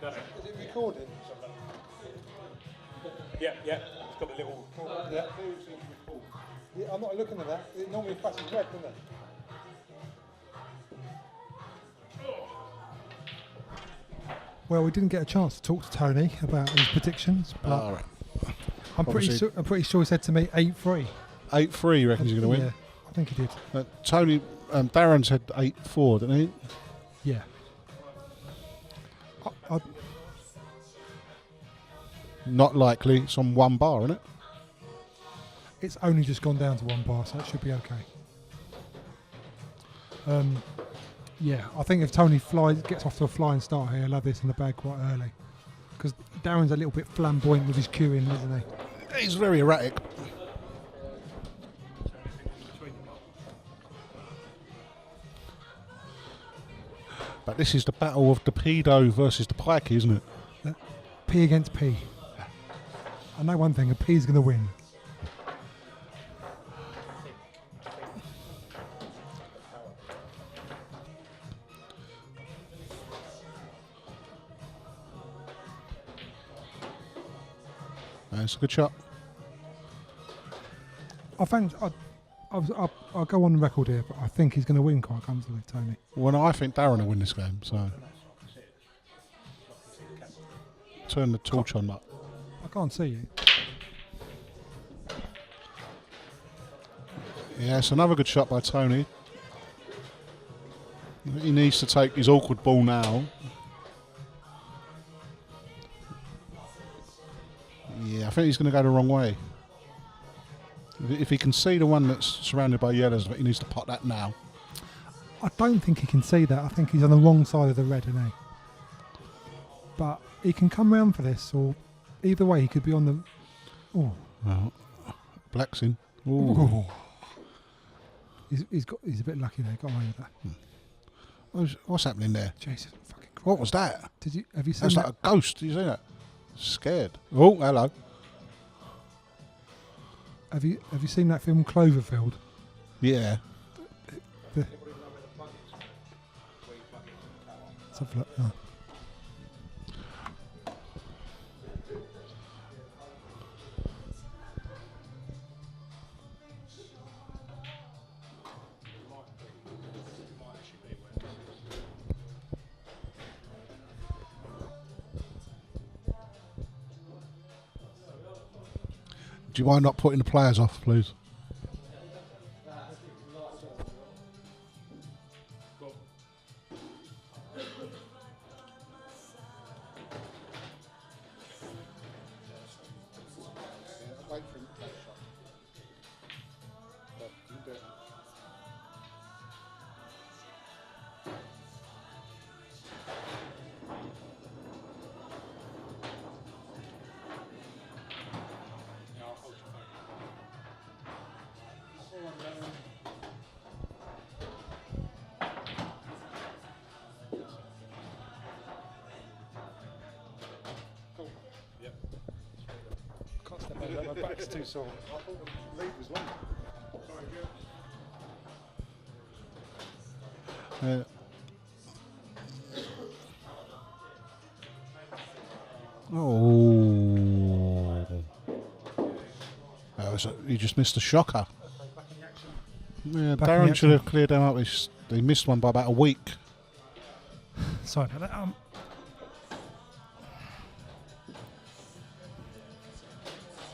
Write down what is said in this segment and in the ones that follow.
Is it recording? Yeah. It's got the little. Yeah. Yeah, I'm not looking at that. It normally flashes red, doesn't it? Well, we didn't get a chance to talk to Tony about his predictions, but All right. I'm pretty sure he said to me 8-3. 8-3, you reckon he's going to win? Yeah, I think he did. Tony, Darren said 8-4, didn't he? Yeah. Not likely. It's on 1 bar, isn't it? It's only just gone down to 1 bar, so it should be okay. Yeah, I think if Tony gets off to a flying start here, he'll have this in the bag quite early. Because Darren's a little bit flamboyant with his queuing, isn't he? He's very erratic. But this is the battle of the pedo versus the pikey, isn't it? P against P. I know one thing, a P's going to win. That's a good shot. I'll go on the record here, but I think he's going to win quite comfortably, Tony. Well, I think Darren will win this game, so... Turn the torch on that. I can't see you. Yeah, it's another good shot by Tony. He needs to take his awkward ball now. Yeah, I think he's going to go the wrong way. If he can see the one that's surrounded by yellows, but he needs to pot that now. I don't think he can see that. I think he's on the wrong side of the red, isn't he? But he can come round for this, or either way, he could be on the... Oh. Well, black's in. Ooh. Ooh. He's a bit lucky there. Got away with that. What's happening there? Jesus fucking Christ. What was that? Have you seen That's that? like a ghost. Did you see that? Scared. Oh, hello. Have you seen that film Cloverfield? Yeah. Let's have a look. Oh. Do you mind not putting the players off, please? My back's too sore. I thought the lead was long. You just missed a shocker. Yeah, Darren should have cleared them up. They missed one by about a week. Sorry about that.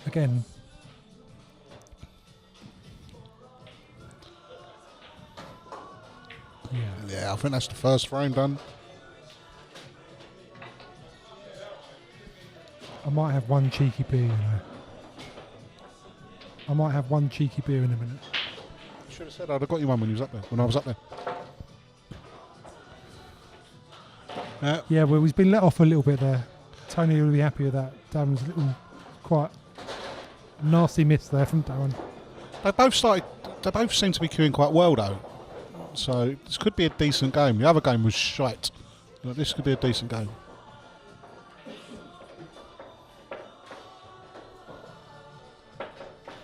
Again. Yeah, I think that's the first frame done. I might have one cheeky beer, you know. I might have one cheeky beer in a minute. I should have said I'd have got you one when you was up there. When I was up there. Yeah, well, he's been let off a little bit there. Tony will be happy with that. Darren's a little quite nasty miss there from Darren. They both seem to be queuing quite well though. So this could be a decent game. The other game was shite. But this could be a decent game.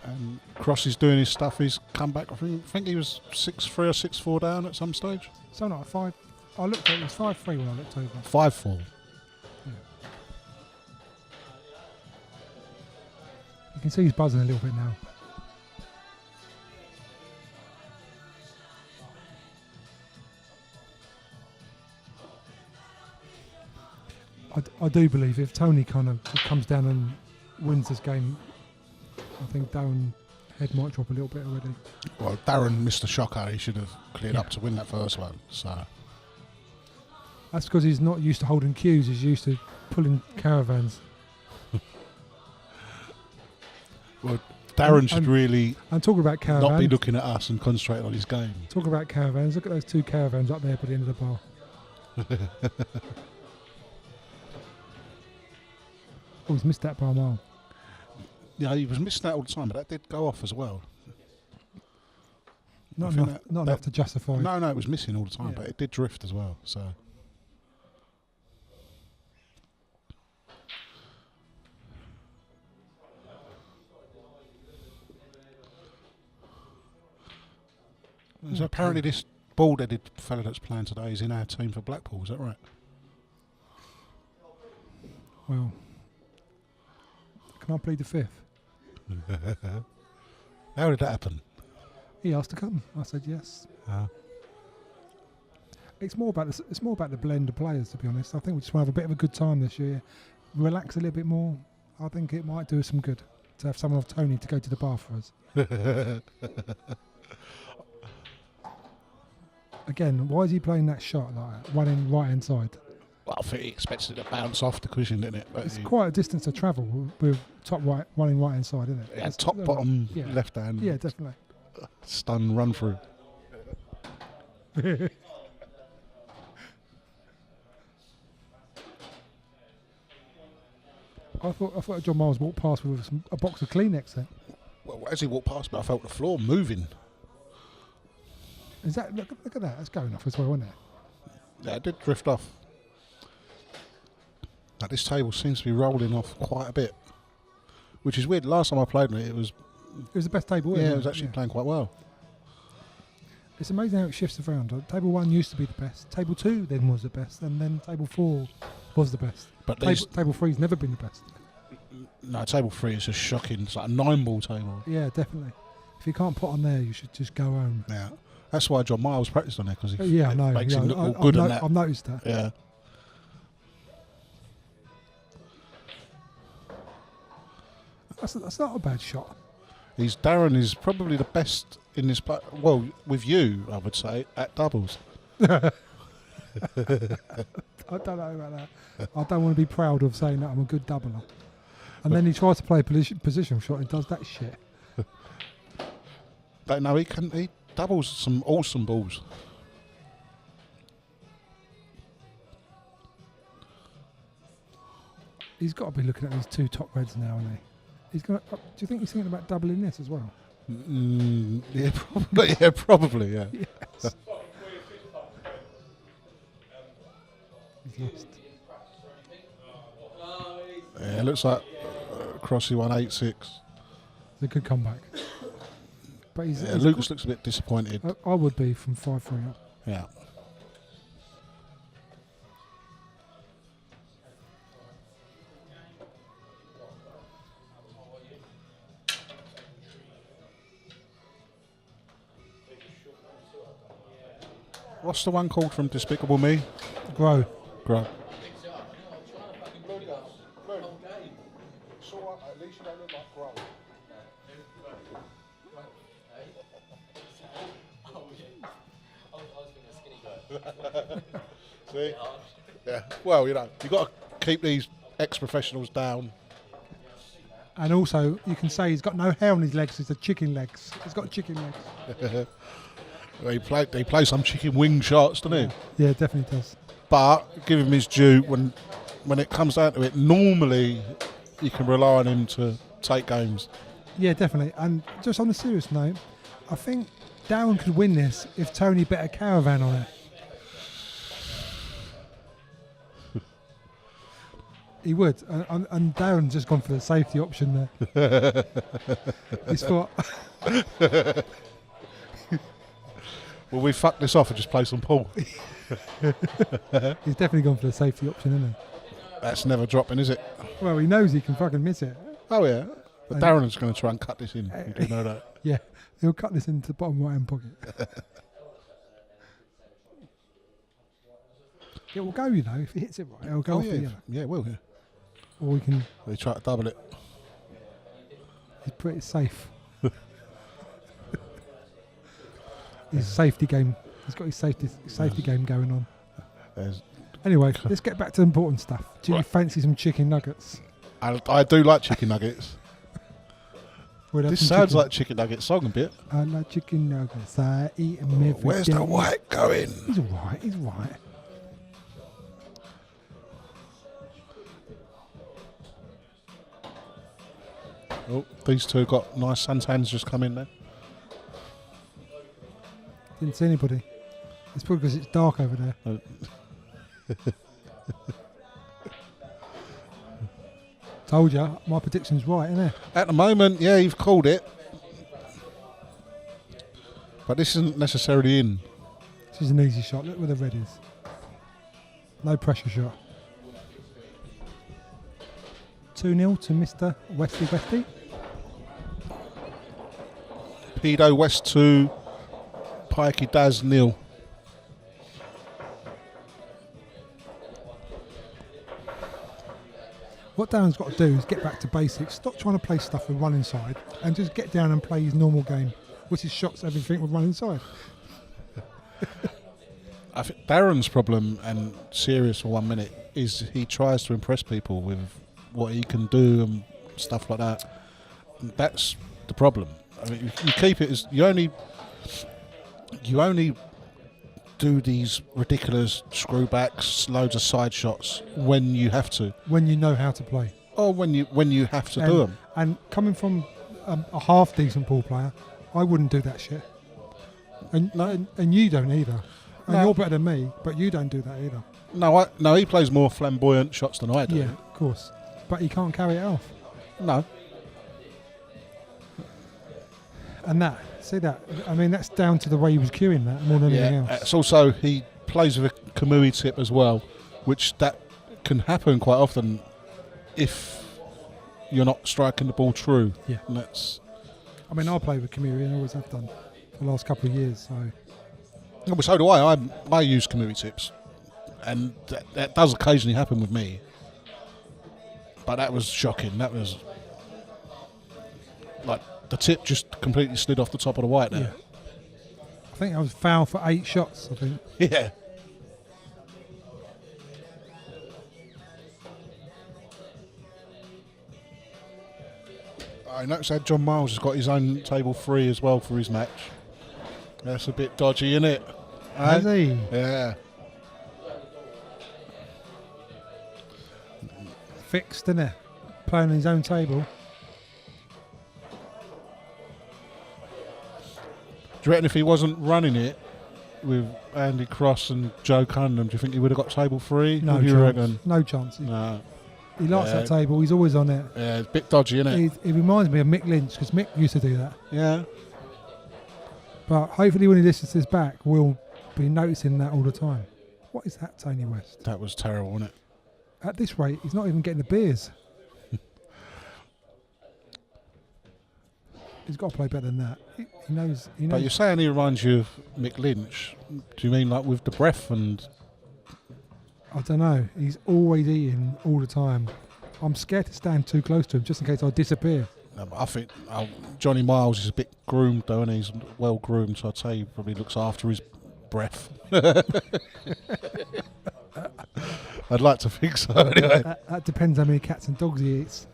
And Cross is doing his stuff. He's come back. I think he was 6-3 or 6-4 down at some stage. So not 5. I looked at it was 5-3 when I looked over. 5-4. Yeah. can see he's buzzing a little bit now. I do believe if Tony kind of comes down and wins this game, I think Darren head might drop a little bit already. Well, Darren missed a shocker. He should have cleared up to win that first one. So that's because he's not used to holding cues. He's used to pulling caravans. Well, Darren should really I'm talking about caravans. not be looking at us and concentrating on his game. Talk about caravans. Look at those 2 caravans up there by the end of the bar. Oh, he's missed that by a mile. Yeah, he was missing that all the time, but that did go off as well. Not enough to justify. No, it was missing all the time, but it did drift as well. So. So apparently this bald-headed fella that's playing today is in our team for Blackpool, is that right? Well, can I plead the 5th? How did that happen? He asked to come. I said yes. It's more about the blend of players, to be honest. I think we just want to have a bit of a good time this year, relax a little bit more. I think it might do us some good to have someone of Tony to go to the bar for us. Again, why is he playing that shot like that, one in right hand side? Well, I think he expects it to bounce off the cushion, didn't it? But it's quite a distance to travel with top right, one in right hand side, isn't it? Yeah, top, bottom, left hand. Yeah, definitely. Stun, run through. I thought John Miles walked past with a box of Kleenex then. Well, as he walked past me, I felt the floor moving. Is that look at that? That's going off as well, isn't it? Yeah, it did drift off. Now, this table seems to be rolling off quite a bit, which is weird. Last time I played it, it was the best table. Yeah, it was actually playing quite well. It's amazing how it shifts around. Table 1 used to be the best. Table 2 then was the best, and then table 4 was the best. But table 3's never been the best. No, table 3 is just shocking. It's like a 9-ball table. Yeah, definitely. If you can't put on there, you should just go home. Yeah, that's why John Miles practiced on there, because I know. Makes him look all good on that. I've noticed that. Yeah. That's not a bad shot. Darren is probably the best in this play. Well, with you, I would say, at doubles. I don't know about that. I don't want to be proud of saying that I'm a good doubler. And then he tries to play a position shot and does that shit. Don't know, he doubles some awesome balls. He's got to be looking at these 2 top reds now, isn't he? Do you think he's thinking about doubling this as well? Yeah, probably. Yeah, probably. Yeah. Yes. He's lost. Yeah, it looks like Crossy 186. It's a good comeback. But Lucas looks a bit disappointed. I would be from 5-3 up. Yeah. What's the one called from Despicable Me? Grow. See? Yeah. Well, you've got to keep these ex-professionals down. And also, you can say he's got no hair on his legs. It's the chicken legs. He's got chicken legs. He plays some chicken wing shots, doesn't he? Yeah, it definitely does. But give him his due. When it comes down to it, normally you can rely on him to take games. Yeah, definitely. And just on a serious note, I think Darren could win this if Tony bet a caravan on it. He would, and Darren's just gone for the safety option there. He's thought. Well, we fuck this off and just play some pool. He's definitely gone for the safety option, isn't he? That's never dropping, is it? Well, he knows he can fucking miss it. Oh yeah, But Darren's going to try and cut this in. You do know that. Yeah, he'll cut this into the bottom right hand pocket. It will go, you know, if he hits it right, it'll go off the yellow. Yeah, it will. Yeah. Or we can. They try to double it. He's pretty safe. His safety game. He's got his safety game going on. Anyway, let's get back to the important stuff. Do you fancy some chicken nuggets? I do like chicken nuggets. This sounds chicken. like chicken nugget song a bit. I like chicken nuggets. I eat them every Where's day. the white going? He's alright. He's right. Oh, these two got nice suntans just come in there. Didn't see anybody. It's probably because it's dark over there. Oh. Told you, my prediction's right, isn't it? At the moment, yeah, you've called it. But this isn't necessarily in. This is an easy shot. Look where the red is. No pressure shot. 2-0 to Mr. Westy. Pedo West 2, Pikey Daz 0. What Darren's got to do is get back to basics. Stop trying to play stuff with one inside and just get down and play his normal game, which is shots everything with one inside. I think Darren's problem, and serious for 1 minute, is he tries to impress people with what he can do and stuff like that. That's the problem. I mean, you keep it as you only do these ridiculous screwbacks, loads of side shots when you have to. When you know how to play. Or when you have to do them. And coming from a half decent ball player, I wouldn't do that shit. And you don't either. And No. you're better than me, but you don't do that either. No, he plays more flamboyant shots than I do. Yeah, of course. But he can't carry it off. No. And see that? I mean, that's down to the way he was cueing that more than anything else. It's also, he plays with a Kamui tip as well, which that can happen quite often if you're not striking the ball true. Yeah. And that's. I mean, I play with Kamui and always have done for the last couple of years. So. Well, so do I. I use Kamui tips, and that does occasionally happen with me. But that was shocking. That was like the tip just completely slid off the top of the white there. Yeah. I think I was fouled for 8 shots, I think. Yeah. I noticed that John Miles has got his own table 3 as well for his match. That's a bit dodgy, isn't it? Has he? Yeah. Fixed, isn't it? Playing on his own table. Do you reckon if he wasn't running it with Andy Cross and Joe Cunningham, do you think he would have got table 3? No What do you chance. reckon? No chance. No. He likes that table. He's always on it. Yeah, it's a bit dodgy, isn't it? He reminds me of Mick Lynch because Mick used to do that. Yeah. But hopefully when he listens to this back, we'll be noticing that all the time. What is that, Tony West? That was terrible, wasn't it? At this rate, he's not even getting the beers. He's got to play better than that. He knows. But you're saying he reminds you of Mick Lynch. Do you mean like with the breath and... I don't know. He's always eating all the time. I'm scared to stand too close to him just in case I disappear. No, but I think Johnny Miles is a bit groomed though, and he's well groomed, so I'd say he probably looks after his breath. I'd like to think so anyway. That depends how many cats and dogs he eats.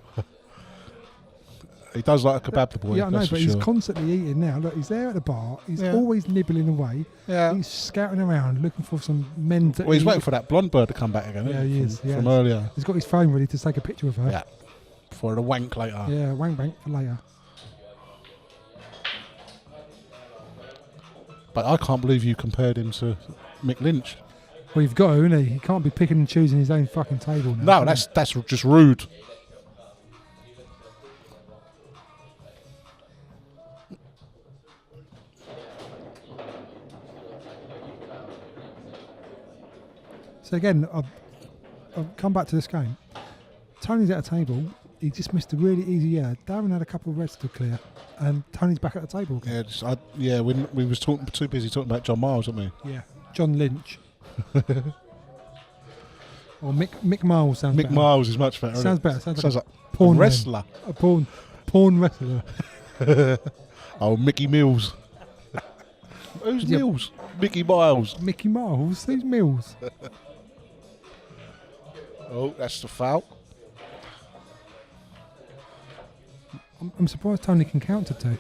He does like a kebab, the boy. Yeah, I know, that's but for he's sure. constantly eating now. Look, he's there at the bar. He's Yeah. always nibbling away. Yeah. He's scouting around looking for some men to Well, he's eat. waiting for that blonde bird to come back again. Yeah, isn't he he, is. from earlier. He's got his phone ready to take a picture of her. Yeah. For the wank later. Yeah, wang bang for later. But I can't believe you compared him to Mick Lynch. Well, you've got to, innit? He can't be picking and choosing his own fucking table now. No, that's just rude. So again, I've come back to this game. Tony's at a table he just missed a really easy yellow. Darren had a couple of reds to clear, and Tony's back at the table again. We was too busy talking about John Miles, weren't we? Yeah, John Lynch. Or Mick Miles sounds better. Mick Miles is much better. Sounds better. Sounds like porn a wrestler. A porn wrestler. Oh, Mickey Mills. Who's Mills? Mickey Miles. Mickey Miles? Who's Mills? Oh, that's the foul. I'm surprised Tony can count to two.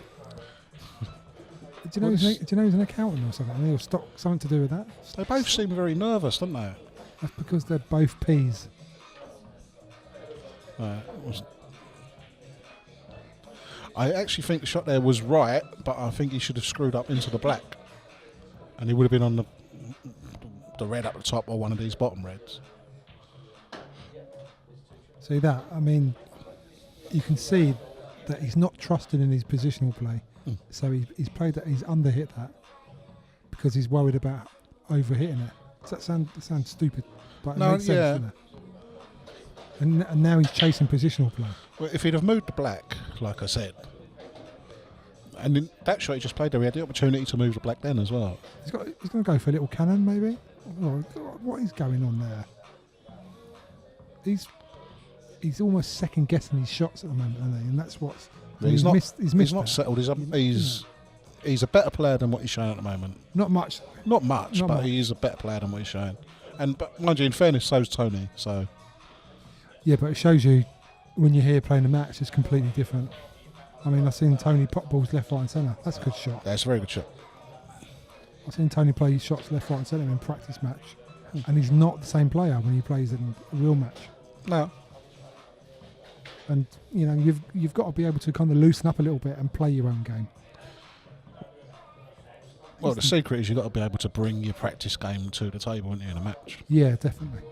Do you know he's an accountant or something? He'll stock something to do with that. They both seem very nervous, don't they? That's because they're both peas. I actually think the shot there was right, but I think he should have screwed up into the black, and he would have been on the red up the top or one of these bottom reds. See that? I mean, you can see that he's not trusting in his positional play. So he's played that, he's underhit that because he's worried about overhitting it. Does that sound stupid? But it makes sense, doesn't it? And now he's chasing positional play. Well, if he'd have moved the black, like I said, and in that shot he just played there, he had the opportunity to move the black then as well. He's going to go for a little cannon, maybe. Oh, God, what is going on there? He's almost second guessing his shots at the moment, isn't he? And that's what's he's not settled. He's a better player than what he's showing at the moment. Not much, but he is a better player than what he's showing. But mind you, in fairness, so's Tony. So yeah, but it shows you when you're here playing a match, it's completely different. I mean, I've seen Tony pop balls left, right, and centre. That's a good shot. That's a very good shot. I've seen Tony play shots left, right, and centre in practice match, and he's not the same player when he plays in a real match. No. And you know, you've got to be able to kind of loosen up a little bit and play your own game. Well, the secret is you've got to be able to bring your practice game to the table, haven't you, in a match? Yeah, definitely.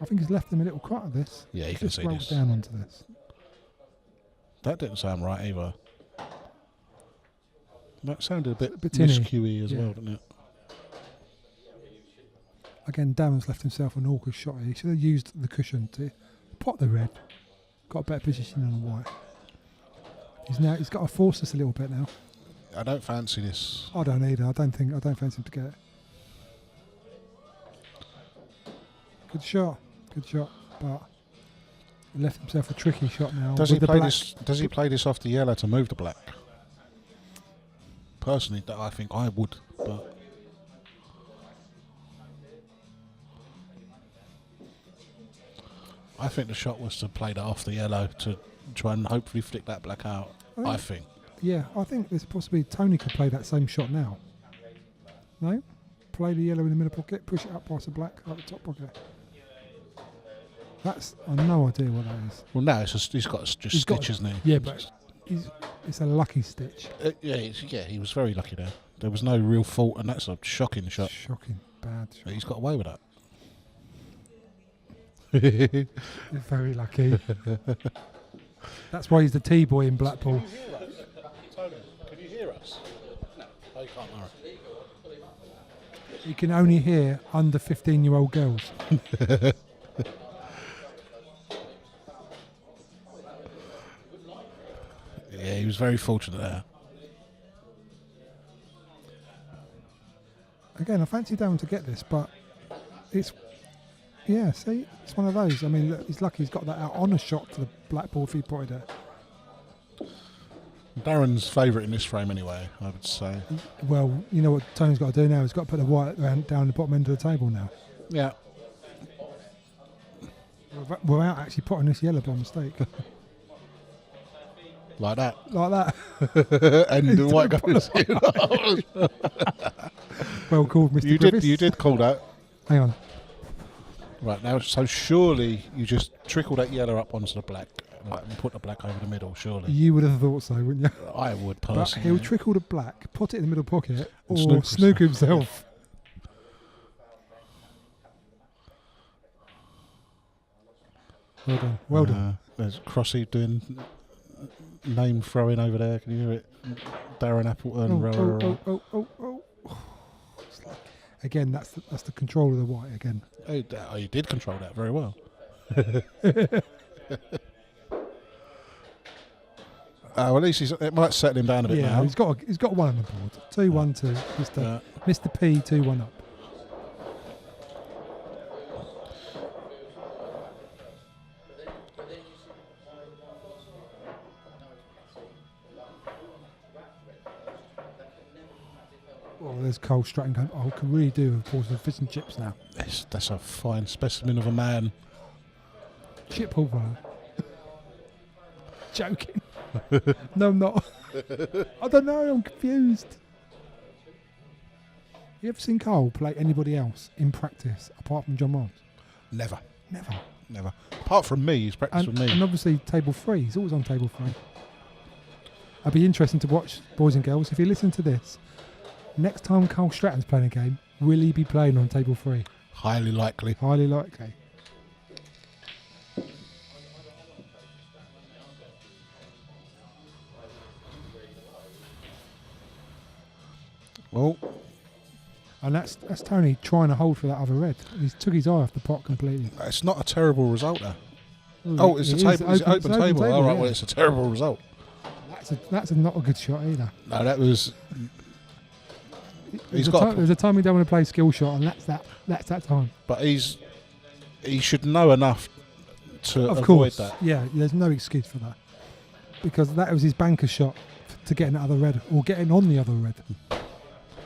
I think he's left him a little cut of this. Yeah, you can see this. Just rolled down onto this. That didn't sound right either. That sounded a bit tinny. miscuey as well, didn't it? Again, Darren's left himself an awkward shot here. He should have used the cushion to pot the red. Got a better position on the white. He's got to force us a little bit now. I don't fancy this. I don't either. I don't fancy him to get it. Good shot, but he left himself a tricky shot now. Does he play this off the yellow to move the black? Personally, I think I would, but I think the shot was to play that off the yellow to try and hopefully flick that black out. I think. Yeah, I think there's possibly Tony could play that same shot now. No? Play the yellow in the middle pocket, push it up past the black, up the top pocket. I've no idea what that is. Well, no, he's got just stitch, isn't he? Yeah, but it's a lucky stitch. He was very lucky there. There was no real fault, and that's a shocking shot. Shocking, bad shot. But he's got away with that. He's very lucky. That's why he's the T-boy in Blackpool. Tony, can you hear us? No. Oh, you can't, Murray. You can only hear under 15-year-old girls. Yeah, he was very fortunate there. Again, I fancy Darren to get this, but it's one of those. I mean, look, he's lucky he's got that out on a shot to the black ball if he potted it. Darren's favourite in this frame anyway, I would say. Well, you know what Tony's got to do now? He's got to put the white down the bottom end of the table now. Yeah. Without actually potting this yellow by mistake. Like that. And the white goes in. Well called, Mr. Griffiths. You did call that. Hang on. Right, now, so surely you just trickle that yellow up onto the black, like, and put the black over the middle, surely. You would have thought so, wouldn't you? I would, personally. But he'll trickle the black, put it in the middle pocket, or snook himself. Well done. There's Crossy doing name throwing over there. Can you hear it? Darren Appleton. Oh. Again, that's the control of the white again. Oh, you did control that very well. Well, at least it might settle him down a bit Yeah, now. he's got one on the board. 2-1-2. Mr. P 2-1 up. Oh, there's Cole Stratton going, I can really do of course with fish and chips now. That's a fine specimen of a man. Chip Hall. Joking. No, I'm not. I don't know, I'm confused. You ever seen Cole play anybody else in practice apart from John Miles? Never. Never. Apart from me, he's practiced with me. And obviously table 3, he's always on table 3. It'd be interesting to watch, boys and girls, if you listen to this, next time Cole Stratton's playing a game, will he be playing on table 3? Highly likely. Highly likely. Well, And that's Tony trying to hold for that other red. He took his eye off the pot completely. it's not a terrible result there. Ooh, It's it a is table. It's an open table. All right, yeah. well, it's a terrible result. That's not a good shot either. No, that was. There's a time you don't want to play skill shot, and that's that time. But he should know enough to Of avoid course, that. yeah. There's no excuse for that because that was his banker shot to getting the other red or getting on the other red.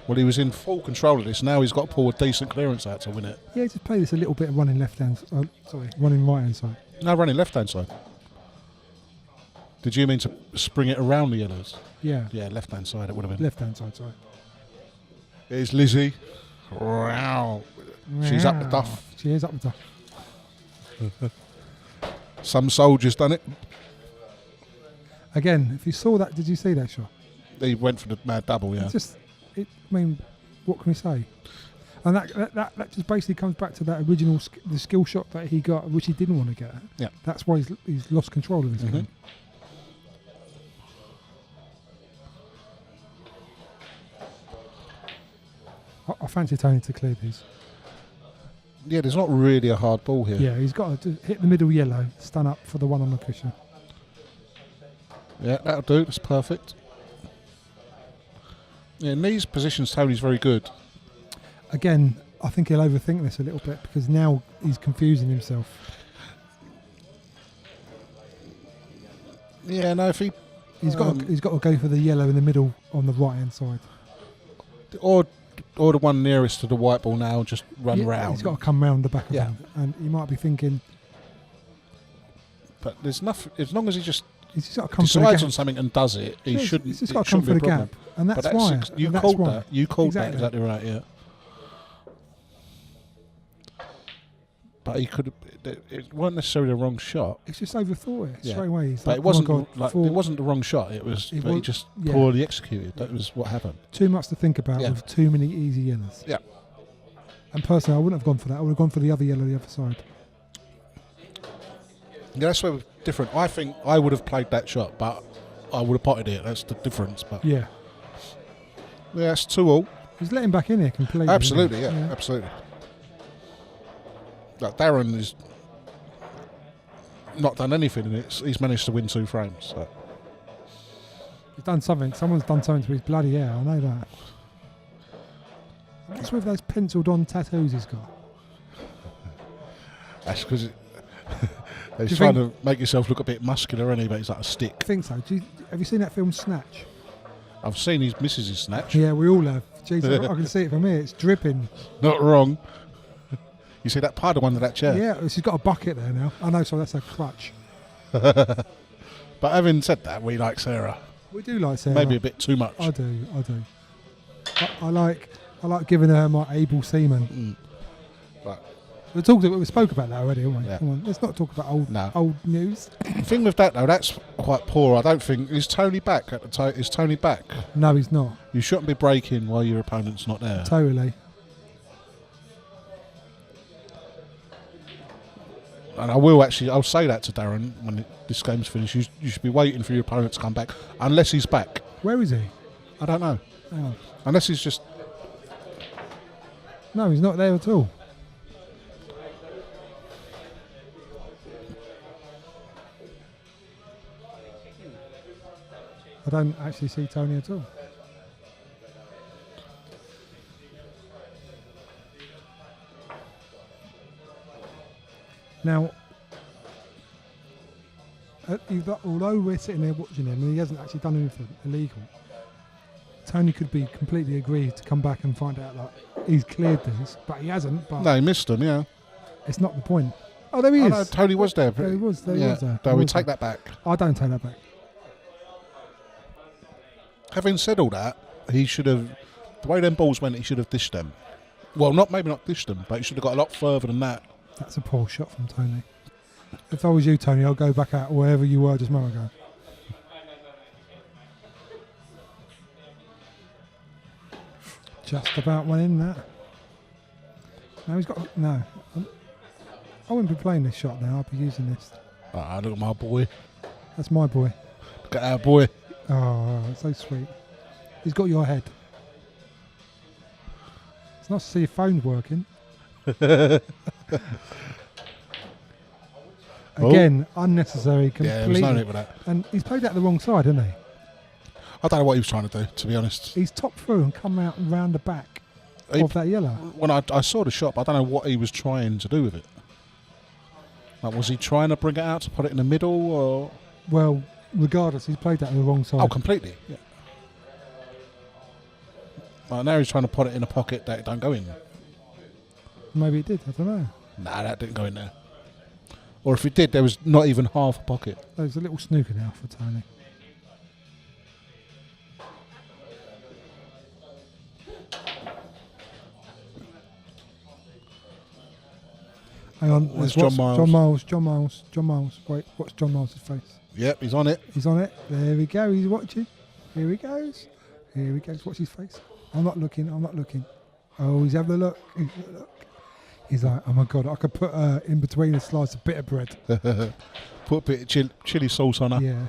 Well, he was in full control of this. Now he's got to pull a decent clearance out to win it. Yeah, just play this a little bit of running running right hand side. No, running left hand side. Did you mean to spring it around the yellows? Yeah, Yeah, left hand side it would have been. left hand side. Sorry. Here's Lizzie. Wow. She's up the duff. She is up the duff. Some soldiers done it. Again, if you saw that, did you see that shot? He went for the mad double, yeah. I mean, what can we say? And that just basically comes back to that original the skill shot that he got, which he didn't want to get. Yeah. That's why he's lost control of his game. I fancy Tony to clear these. Yeah, there's not really a hard ball here. Yeah, he's got to hit the middle yellow, stun up for the one on the cushion. Yeah, that'll do. That's perfect. Yeah, in these positions, Tony's very good. Again, I think he'll overthink this a little bit because now he's confusing himself. Yeah, no, if he... He's got to go for the yellow in the middle on the right hand side. Or the one nearest to the white ball now, just run round. He's got to come round the back of Yeah. him, and he might be thinking. But there's nothing. As long as he just He's just got to come for the decides gap. on something and does it, he shouldn't. He's just it got to come shouldn't for be the a problem. gap, and that's But why. you and that's called why. that. You called Exactly. that exactly right. Yeah. But he could. It wasn't necessarily the wrong shot. It's just overthought it Yeah. straight away. He's But like, it wasn't oh my God, it wasn't the wrong shot. It was. It But he was- just yeah. poorly executed. That was what happened. too much to think about Yeah. with too many easy yellows. Yeah. And personally, I wouldn't have gone for that. I would have gone for the other yellow, the other side. Yeah, that's where we're different. I think I would have played that shot, but I would have potted it. That's the difference. But Yeah. yeah, it's 2-2. He's letting back in here completely. Absolutely, isn't he? yeah, absolutely. Like Darren is not done anything, and he's managed to win 2 frames. So. He's done something. Someone's done something to his bloody hair. I know that. What's with those penciled-on tattoos he's got? That's because he's you trying think- to make himself look a bit muscular, isn't he? But he's like a stick. I think so. Have you seen that film Snatch? I've seen his missus' snatch. Yeah, we all have. Jeez, I can see it from here. It's dripping. Not wrong. You see that part of under that chair? Yeah, she's got a bucket there now. I know, so that's a crutch. But having said that, we like Sarah. We do like Sarah. Maybe a bit too much. I do. I like giving her my able semen. But We spoke about that already, haven't we? Yeah. Come on, let's not talk about No. old news. the thing with that though, that's quite poor. I don't think is Tony back at the time. Is Tony back? No, he's not. You shouldn't be breaking while your opponent's not there. Totally. And I'll say that to Darren when this game's finished. You should be waiting for your opponent to come back, unless he's back. Where is he? I don't know. Hang on. Unless he's just. No, he's not there at all. I don't actually see Tony at all. Now, although we're sitting there watching him and he hasn't actually done anything illegal, Tony could be completely agreed to come back and find out that he's cleared these, but he hasn't. But No, he missed them, yeah. it's not the point. Oh, there he Oh, is. no, Tony was there. There he was. There he yeah. was there. No, He we was take there. that back. I don't take that back. Having said all that, he should have, the way them balls went, he should have dished them. Well, maybe not dished them, but he should have got a lot further than that. That's a poor shot from Tony. If I was you, Tony, I'll go back out wherever you were just a moment ago. Just about went in that. No, he's got no. I wouldn't be playing this shot now. I'd be using this. Ah, look at my boy. That's my boy. Look at our boy. Oh, so sweet. He's got your head. It's nice to see your phone working. Again, unnecessary, completely. Yeah, there was no need for that. And he's played that the wrong side, hasn't he? I don't know what he was trying to do, to be honest. He's topped through and come out and round the back of that yellow. When I saw the shot, I don't know what he was trying to do with it. Like, was he trying to bring it out to put it in the middle, or? Well, regardless, he's played that the wrong side. Oh, completely. Yeah. Well, now he's trying to put it in a pocket that it don't go in. Maybe it did, I don't know. Nah, that didn't go in there. Or if it did, there was not even half a pocket. There's a little snooker now for Tony. Hang on, Where's let's John watch Miles? John Miles. Wait, watch John Miles' face. Yep, he's on it. He's on it. There we go. He's watching. Here he goes. Here he goes. Watch his face. I'm not looking. Oh, he's having a look. He's like, oh my God, I could put in between a slice of bitter bread. Put a bit of chili sauce on her. Yeah.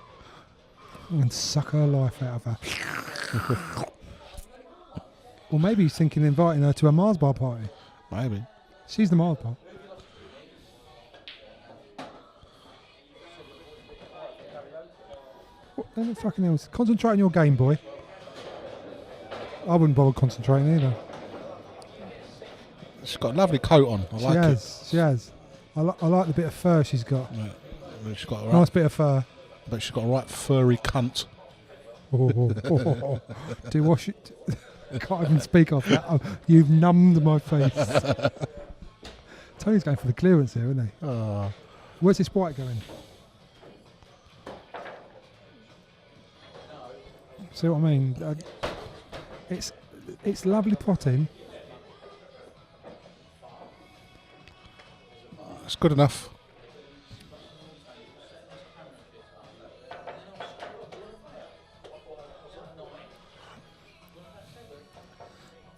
And suck her life out of her. Or maybe he's thinking of inviting her to a Mars bar party. Maybe. She's the Mars bar. What the fucking else? Concentrate on your game, boy. I wouldn't bother concentrating either. She's got a lovely coat on. I like it. She has. I like the bit of fur she's got. Yeah. She's got a Nice bit of fur. but she's got a right furry cunt. Do you wash it? Can't even speak of that. Oh, you've numbed my face. Tony's going for the clearance here, isn't he? Oh. Where's this white going? See what I mean? It's lovely potting. It's good enough.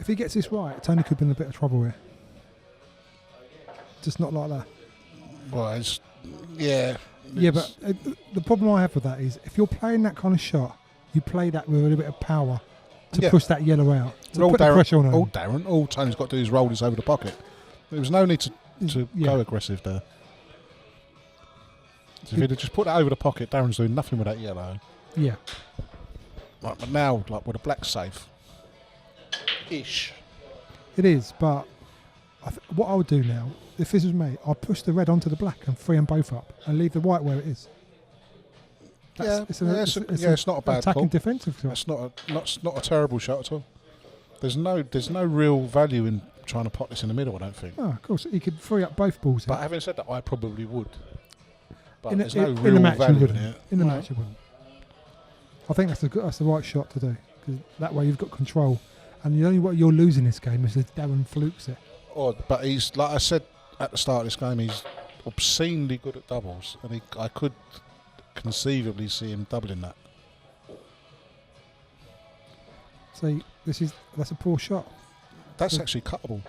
If he gets this right, Tony could be in a bit of trouble here. Just not like that. Well, yeah. Yeah, but the problem I have with that is if you're playing that kind of shot, you play that with a little bit of power to push that yellow out. To put the pressure on him. All Tony's got to do is roll this over the pocket. There was no need to go aggressive there. So if he'd have just put that over the pocket, Darren's doing nothing with that yellow. Yeah. Right, but now, like with a black safe, ish. It is, but what I would do now, if this was me, I'd push the red onto the black and free them both up and leave the white where it is. It's not a bad attacking call. defensive shot. That's not a terrible shot at all. There's no real value in trying to pot this in the middle, I don't think. Oh, of course, he could free up both balls. But having said that, I probably would. But in there's the, no in real the match, value you in wouldn't. it. In the match, you wouldn't. I think that's the right shot to do, because that way you've got control, and the only way you're losing this game is if Darren flukes it. But he's, like I said at the start of this game, he's obscenely good at doubles, and I could conceivably see him doubling that. See, that's a poor shot. That's actually cuttable.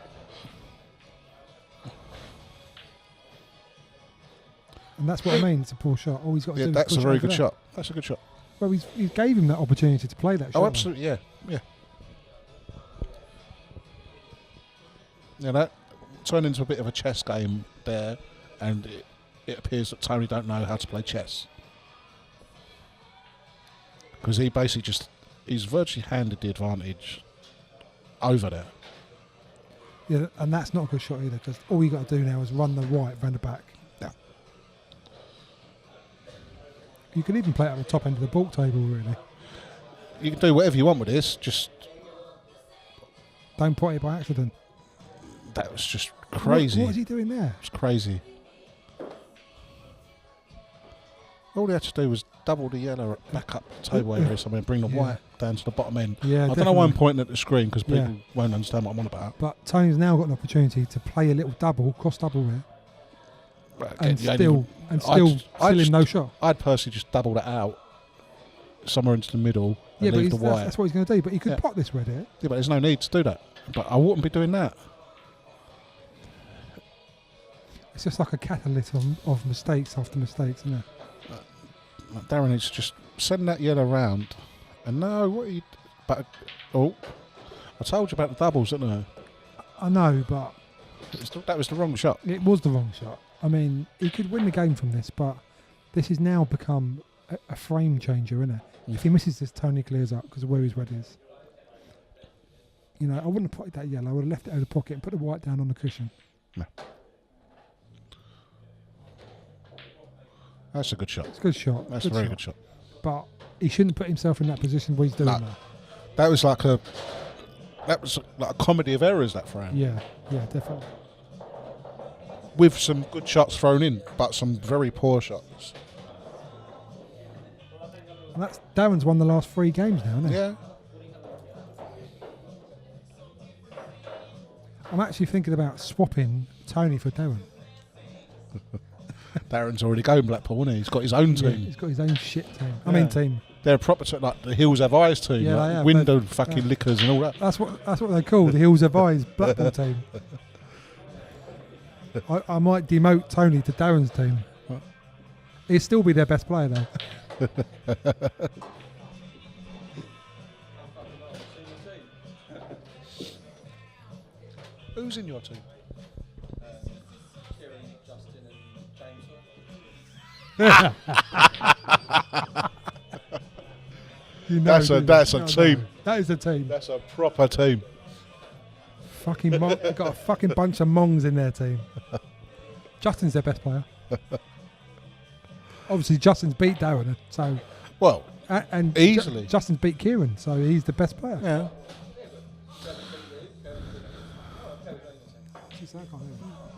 And that's what I mean. It's a poor shot. All he's got to do is That's push a very over good there. shot. That's a good shot. Well, he gave him that opportunity to play that shot. Oh, absolutely, yeah. Yeah, that turned into a bit of a chess game there, and it appears that Tony don't know how to play chess. because he basically he's virtually handed the advantage over there. Yeah, and that's not a good shot either, because all you got to do now is run the right round the back. Yeah. You can even play it at the top end of the ball table, really. You can do whatever you want with this. Just Don't pot it by accident. that was just crazy. What is he doing there? It's crazy. All he had to do was double the yellow back up the table area somewhere and bring the white down to the bottom end. Yeah, I don't know why I'm pointing at the screen because people won't understand what I'm on about. But Tony's now got an opportunity to play a little double, cross double there, But and again, still in no shot. I'd personally just double that out somewhere into the middle and leave the white. That's what he's going to do. But he could pot this red here. Yeah, but there's no need to do that. But I wouldn't be doing that. It's just like a catalyst of mistakes after mistakes, isn't it? Darren needs to just send that yellow round. And no, what are you... But, I told you about the doubles, didn't I? I know, but... That was the wrong shot. It was the wrong shot. I mean, he could win the game from this, but this has now become a frame changer, isn't it? If he misses this, Tony clears up because of where his red is. You know, I wouldn't have potted that yellow. I would have left it out of the pocket and put the white down on the cushion. No. That's a good shot. It's a good shot. That's a very good shot. But he shouldn't put himself in that position where he's doing that. That was like a comedy of errors, that frame. Yeah, definitely. With some good shots thrown in, but some very poor shots. And Darren's won the last 3 games now, isn't he? Yeah. I'm actually thinking about swapping Tony for Darren. Darren's already going Blackpool, isn't he? He's got his own team. He's got his own shit team. I mean team. They're a proper team, like the Hills Have Eyes team. Yeah, like they are, window fucking lickers and all that. That's what they call the Hills of Eyes Blackpool team. I might demote Tony to Darren's team. He'll still be their best player though. Who's in your team? You know, that's a team. That is a team. That's a proper team. Fucking they've got a fucking bunch of mongs in their team. Justin's their best player. Obviously, Justin's beat Darren, so and easily. Justin's beat Kieran, so he's the best player. Yeah.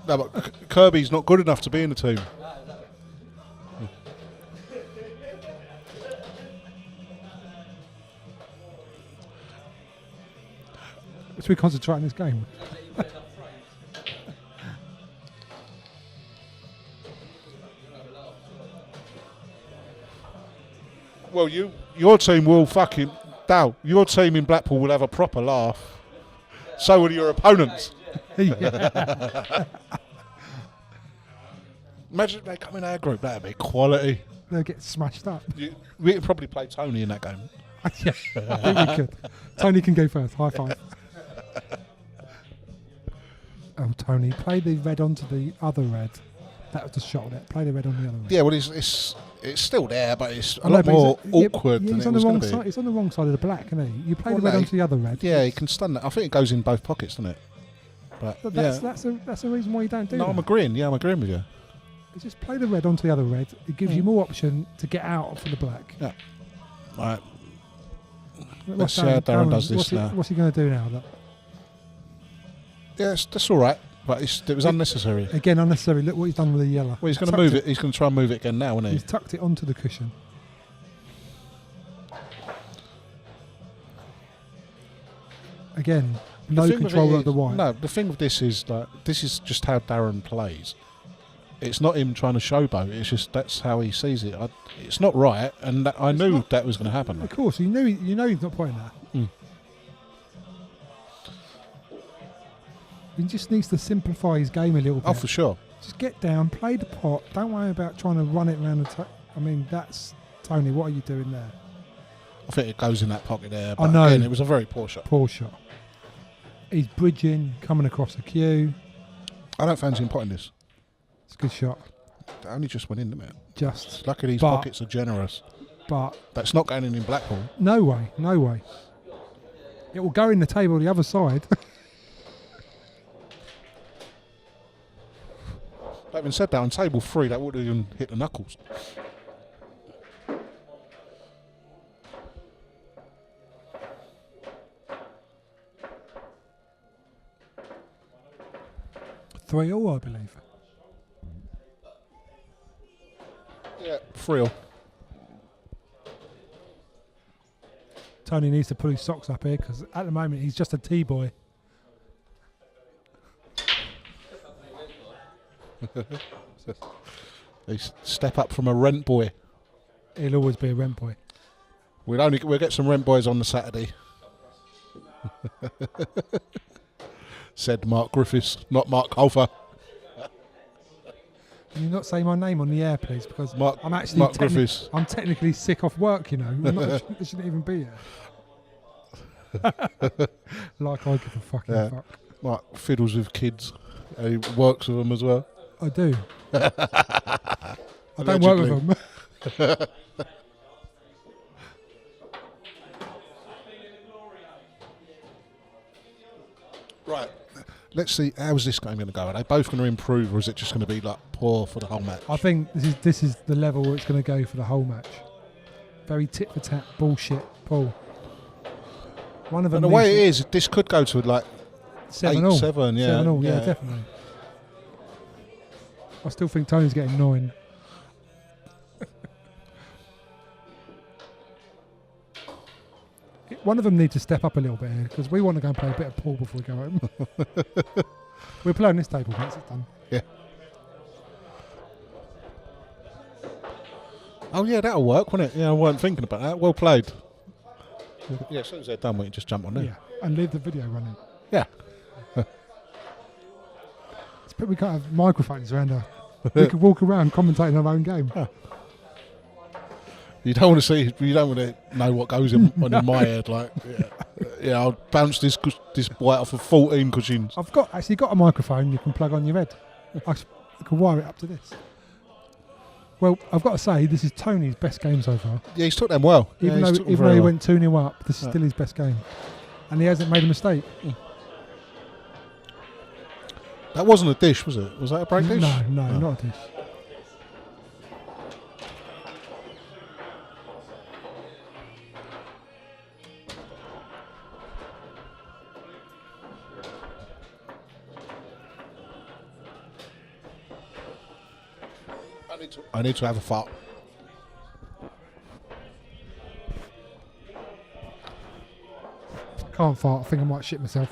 No, but Kirby's not good enough to be in the team. Should we concentrate on this game? Well, your team will fucking... Dal, your team in Blackpool will have a proper laugh. So will your opponents. Imagine if they come in our group, that'd be quality. They'll get smashed up. We could probably play Tony in that game. Yeah, I think we could. Tony can go first. High five. Oh, Tony, play the red onto the other red. That was the shot on it. Play the red on the other red. Yeah, well, it's still there, but it's a lot more awkward than he's it on was the wrong going to be. side. It's on the wrong side of the black, isn't he? You play the red onto the other red. Yeah, he can stun that. I think it goes in both pockets, doesn't it? But that's the reason why you don't do that. No, I'm agreeing. Yeah, I'm agreeing with you. You just play the red onto the other red. It gives you more option to get out for the black. Yeah. Right. Let's see how Darren does this now. What's he going to do now? Yeah, that's all right. But it was unnecessary. Again, unnecessary. Look what he's done with the yellow. Well, he's going to move it. He's going to try and move it again now, isn't he? He's tucked it onto the cushion. Again, no control of the white. No, the thing with this is just how Darren plays. It's not him trying to showboat. It's just that's how he sees it. It's not right, and I knew that was going to happen. Of course, you know he's not playing that. He just needs to simplify his game a little bit. Oh, for sure. Just get down, play the pot. Don't worry about trying to run it around the... I mean, that's... Tony, what are you doing there? I think it goes in that pocket there. But I know. Again, it was a very poor shot. Poor shot. He's bridging, coming across the queue. I don't fancy him potting this. It's a good shot. It only just went in, didn't it? Just. Luckily, these pockets are generous. But That's not going in Blackpool. no way, no way. It will go in the table the other side. Having said that, on table 3, that would have even hit the knuckles. Three all, I believe. Yeah, 3-all. Tony needs to pull his socks up here because at the moment he's just a T-boy. They step up from a rent boy. He'll always be a rent boy. We'll get some rent boys on the Saturday. Said Mark Griffiths, not Mark Holfer. Can you not say my name on the air, please? Because Mark, I'm actually Mark Griffiths. I'm technically sick off work, you know. I shouldn't even be here. Like I give a fucking fuck. Mark fiddles with kids. He works with them as well. I do. I don't work with them. Right. Let's see. How's this game going to go? Are they both going to improve, or is it just going to be like poor for the whole match? I think this is the level where it's going to go for the whole match. Very tit for tat bullshit. Paul. One of them. And the way it is, this could go to like 7-7. 8-7. Yeah, 7-7, yeah, definitely. I still think Tony's getting 9. One of them needs to step up a little bit here because we want to go and play a bit of pool before we go home. We're playing this table once it's done. Yeah. Oh yeah, that'll work, won't it? Yeah, I weren't thinking about that. Well played. Yeah, as soon as they're done, we can just jump on there. Yeah, and leave the video running. Yeah. We can't have microphones around here. We could walk around commentating our own game. Oh. You don't want to see. You don't want to know what goes on in my head. Like, yeah, I'll bounce this white off of 14 cushions. I've actually got a microphone you can plug on your head. I can wire it up to this. Well, I've got to say, this is Tony's best game so far. Yeah, he's took them well. Even though he went 2-0 up, this is still his best game. And he hasn't made a mistake. That wasn't a dish, was it? Was that a break dish? No, not a dish. I need to have a fart. Can't fart. I think I might shit myself.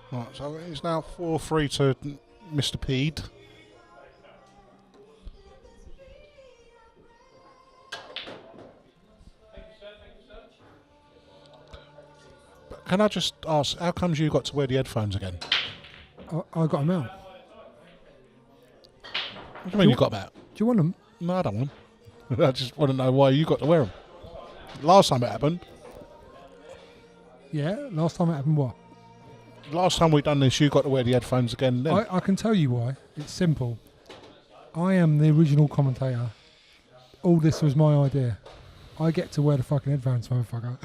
Right, so it's now 4-3 to Mr. Peed. But can I just ask, how comes you got to wear the headphones again? I got them out. What do you mean you got them out? Do you want them? No, I don't want them. I just want to know why you got to wear them. Last time it happened. Yeah, last time it happened what? Last time we done this, you got to wear the headphones again then. I can tell you why. It's simple. I am the original commentator. All this was my idea. I get to wear the fucking headphones, motherfucker.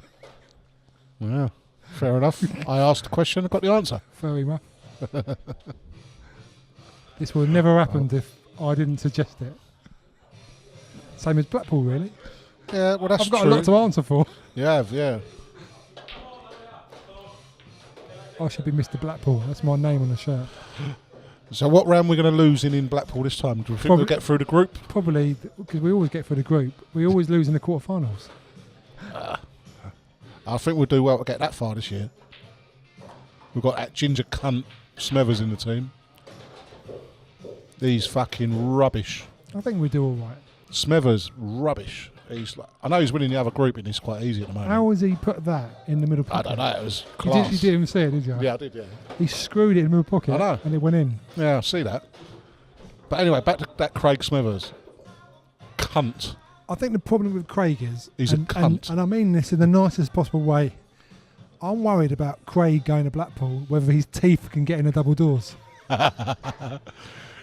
Yeah, fair enough. I asked the question, I got the answer. Fair enough. This would never happened if I didn't suggest it. Same as Blackpool, really. Yeah, well that's I've got true. a lot to answer for. You have, yeah. I should be Mr. Blackpool. That's my name on the shirt. So what round we're going to lose in Blackpool this time? Do you think we'll get through the group? Probably, because we always get through the group. We always lose in the quarterfinals. I think we'll do well to get that far this year. We've got that ginger cunt Smethers in the team. He's fucking rubbish. I think we do all right. Smethers, rubbish. I know he's winning the other group and it's quite easy at the moment. How has he put that in the middle pocket? I don't know, it was class. You didn't even see it, did you? Yeah, I did, yeah. He screwed it in the middle pocket I know. and it went in. Yeah, I see that. But anyway, back to that Craig Smethers. Cunt. I think the problem with Craig is... He's a cunt. And I mean this in the nicest possible way. I'm worried about Craig going to Blackpool, whether his teeth can get in the double doors. Yeah,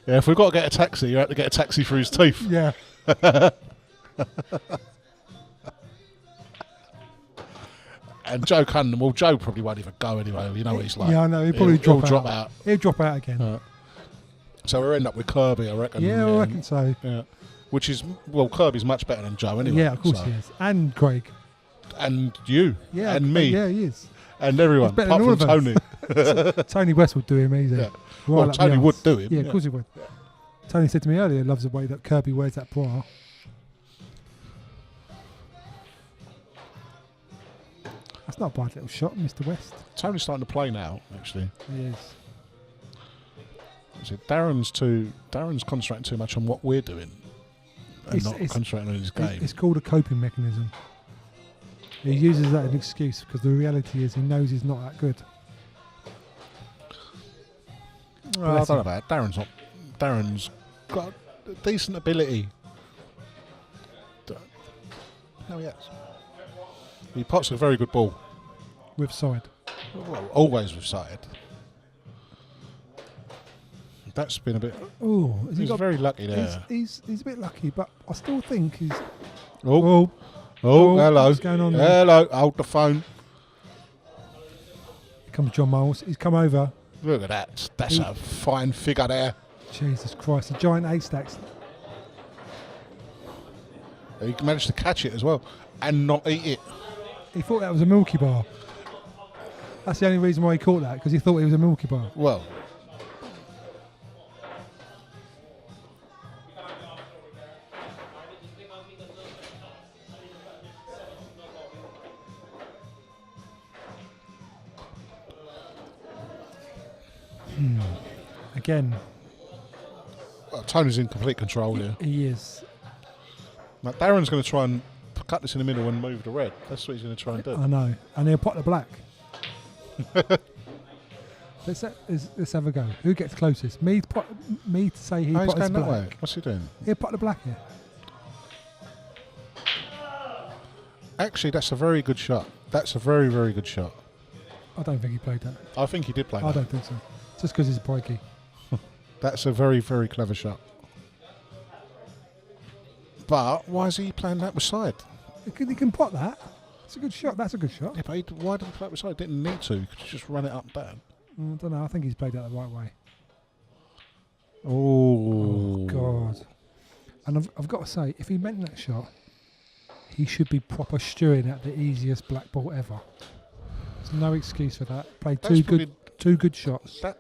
if we've got to get a taxi, you have to get a taxi through his teeth. Yeah. And Joe Cunningham, well, Joe probably won't even go anyway. You know what he's like. Yeah, I know. He'll probably drop drop out. out. He'll drop out again. So we'll end up with Kirby, I reckon. Yeah, I reckon so. Yeah. Which is, well, Kirby's much better than Joe anyway. Yeah, of course so. he is. And Craig. And you. Yeah. And me. Yeah, he is. And everyone. He's better Apart than from all of Tony. us. Tony West would do him easy. Yeah. Right Well, up Tony the would arse. do him. Yeah, of course he would. Yeah. Tony said to me earlier, he loves the way that Kirby wears that bra. That's not a bad little shot, Mr. West. Tony's starting to play now, actually. He is. So Darren's concentrating too much on what we're doing and not concentrating on his game. It's called a coping mechanism. He uses that as an excuse because the reality is he knows he's not that good. Well, I don't know about it. Darren's got a decent ability. No, he has. He pots a very good ball. With side. Well, always with side. That's been a bit. Oh, He's very lucky there. He's a bit lucky, but I still think he's. Oh, Oh, hello. what's going on there? Hello, hold the phone. Here comes John Miles. He's come over. Look at that. That's a fine figure there. Jesus Christ, a giant 8-stacks. He managed to catch it as well and not eat it. He thought that was a Milky Bar. That's the only reason why he caught that, because he thought it was a Milky Bar. Well. Again. Well, Tony's in complete control here. He is. Now, Darren's going to try and cut this in the middle and move the red. That's what he's going to try and do. I know. And he'll pot the black. Let's have a go. Who gets closest? Me to say he Oh, he's pot his going that black. way. What's he doing? He'll pot the black here. Actually, that's a very good shot. That's a very, very good shot. I don't think he played that. I think he did play I that. don't think so. Just because he's a pikey. That's a very, very clever shot. But why is he playing that with side? He can pot that. It's a good shot. That's a good shot. Yeah, but why did he play it with side? Didn't need to. He could just run it up and down. I don't know. I think he's played that the right way. Oh, God. And I've got to say, if he meant that shot, he should be proper stewing at the easiest black ball ever. There's no excuse for that. Played two good shots. That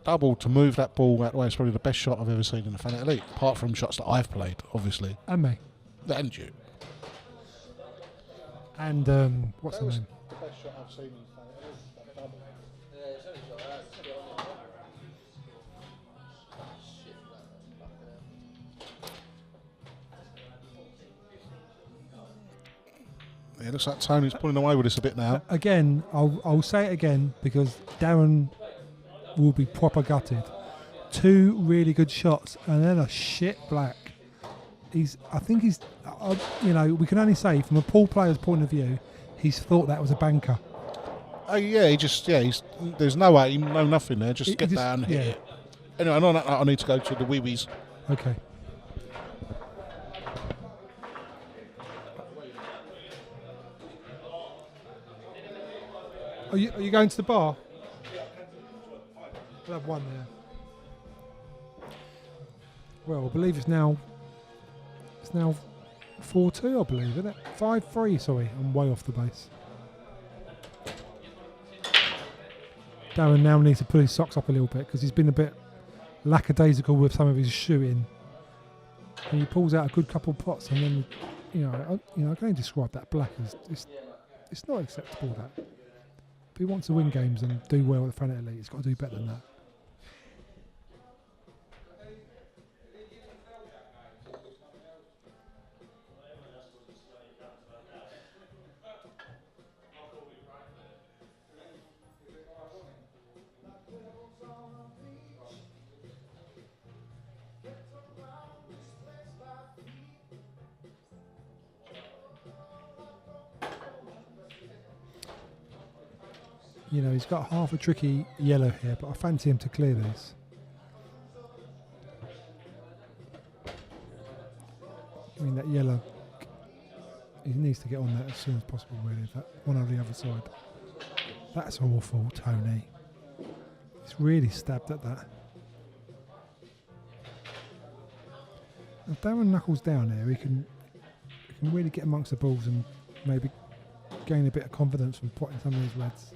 double to move that ball that way is probably the best shot I've ever seen in the Thanet Elite, apart from shots that I've played, obviously. And me. And you. And what's the name? The best shot I've seen in the Thanet Elite, that double. Yeah, it looks like Tony's pulling away with us a bit now. Again, I'll say it again because Darren will be proper gutted. Two really good shots and then a shit black. I think he's, we can only say from a pool player's point of view, he's thought that was a banker. Oh yeah, there's no way, no nothing there. Just get down, hit it. Anyway, on that note, I need to go to the wee-wees. Okay. Are you going to the bar? We'll have one there. Well, I believe it's now 4-2, I believe, isn't it? 5-3, sorry. I'm way off the base. Darren now needs to put his socks up a little bit because he's been a bit lackadaisical with some of his shooting. And he pulls out a good couple of pots and then, I can only describe that black as it's not acceptable, that. If he wants to win games and do well at the Thanet Elite, he's got to do better than that. You know, he's got half a tricky yellow here, but I fancy him to clear these. I mean, that yellow, he needs to get on that as soon as possible, really. That one on the other side. That's awful, Tony. He's really stabbed at that. If Darren knuckles down here, he can really get amongst the balls and maybe gain a bit of confidence from potting some of these reds.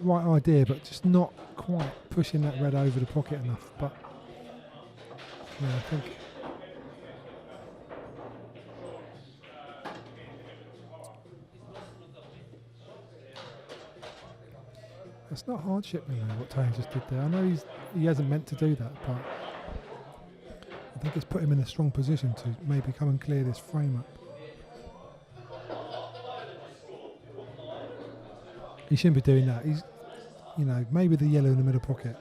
Right idea, but just not quite pushing that red over the pocket enough. But yeah, I think it's not hardship, you know, what Tony just did there. I know he hasn't meant to do that, but I think it's put him in a strong position to maybe come and clear this frame up. He shouldn't be doing that. He's, you know, maybe the yellow in the middle pocket.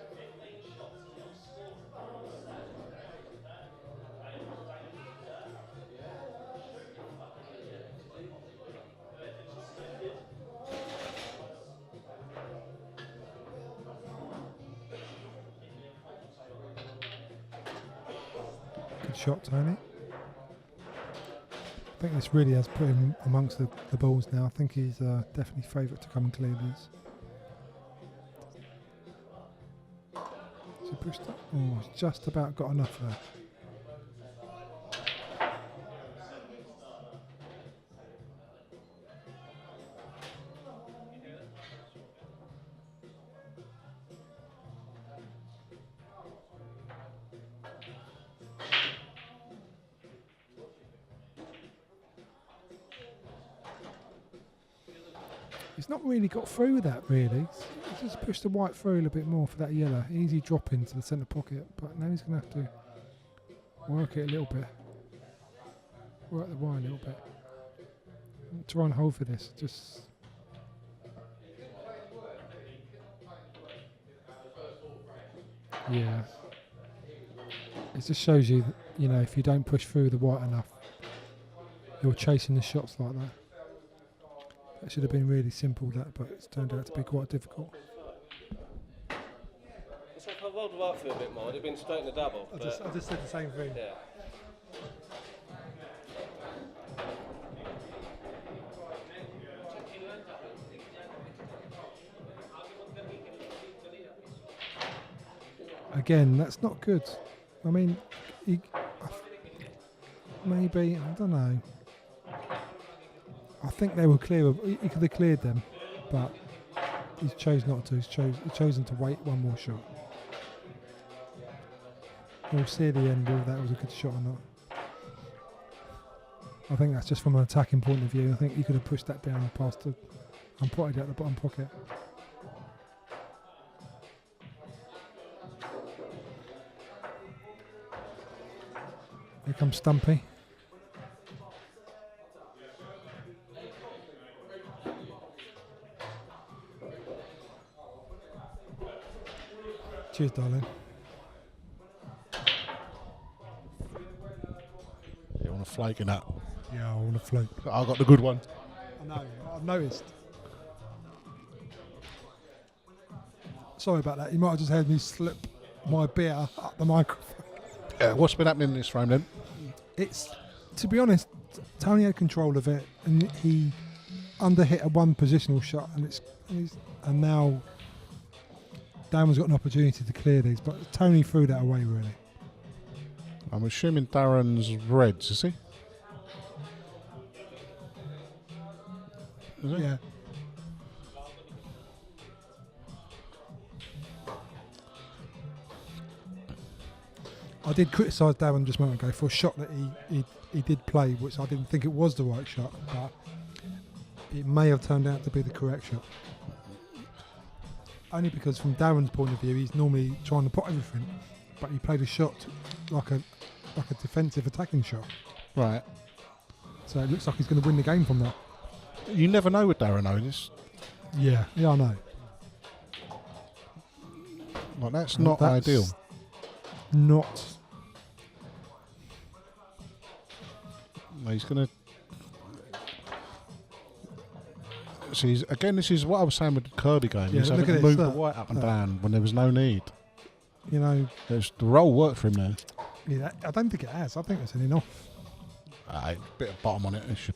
Good shot, Tony. I think this really has put him amongst the balls now. I think he's definitely favourite to come and clear these. Has he pushed up? Oh, he's just about got enough there. He's not really got through with that, really. He's just pushed the white through a little bit more for that yellow. Easy drop into the centre pocket, but now he's going to have to work it a little bit. Work the white a little bit. Try and hold for this. Just yeah. It just shows you, you know, if you don't push through the white enough, you're chasing the shots like that. That should have been really simple, that, but it's turned out to be quite difficult. It's like I rolled right through a bit more. It'd have been straight in the double. I just said the same thing. Yeah. Again, that's not good. I mean, maybe, I don't know. I think they were clear. He could have cleared them, but he's chose not to. He's chosen to wait one more shot. We'll see at the end whether that was a good shot or not. I think that's just from an attacking point of view. I think he could have pushed that down and passed it and potted it out the bottom pocket. Here comes Stumpy. Cheers, darling. You want a flake in that? Yeah, I want to float. I got the good one. I know, I've noticed. Sorry about that. You might have just heard me slip my beer up the microphone. Yeah, what's been happening in this frame then? It's, to be honest, Tony had control of it, and he underhit a one positional shot, and now Darren's got an opportunity to clear these, but Tony threw that away, really. I'm assuming Darren's reds, is he? Is it? Yeah. I did criticise Darren just a moment ago for a shot that he did play, which I didn't think it was the right shot, but it may have turned out to be the correct shot. Only because from Darren's point of view, he's normally trying to pot everything, but he played a shot like a defensive attacking shot. Right. So it looks like he's going to win the game from that. You never know with Darren, though. Yeah, I know. Like, that's And not ideal. Not. No, he's going to... See, again, this is what I was saying with the Kirby game. Yeah, He's look having at to this, move the look. white up and down when there was no need. You know, The roll worked for him there. yeah, I don't think it has. I think it's an enough. A bit of bottom on it. It should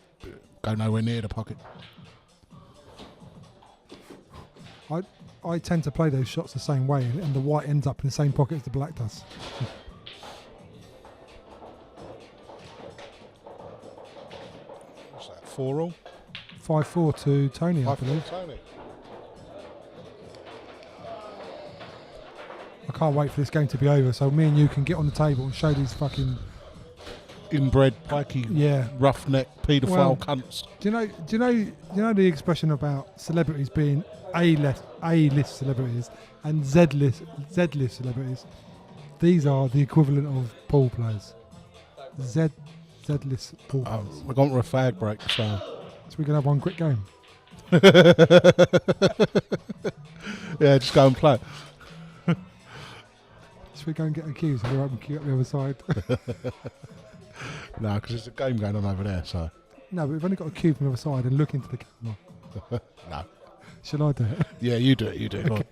go nowhere near the pocket. I tend to play those shots the same way, and the white ends up in the same pocket as the black does. What's that, 4-all? 5-4 to Tony, I 5-4 believe. Tony. I can't wait for this game to be over so me and you can get on the table and show these fucking... Inbred, pikey, Yeah. roughneck, paedophile Well, cunts. Do you know the expression about celebrities being A-list celebrities and Z-list celebrities? These are the equivalent of pool players. Z-list pool players. We're going for a fag break, so... So we're going to have one quick game. Yeah, just go and play. So we go and get accused and we're open queue up the other side. No, because there's a game going on over there, so... No, but we've only got a cube from the other side and look into the camera. No. Shall I do it? Yeah, you do it, Go on.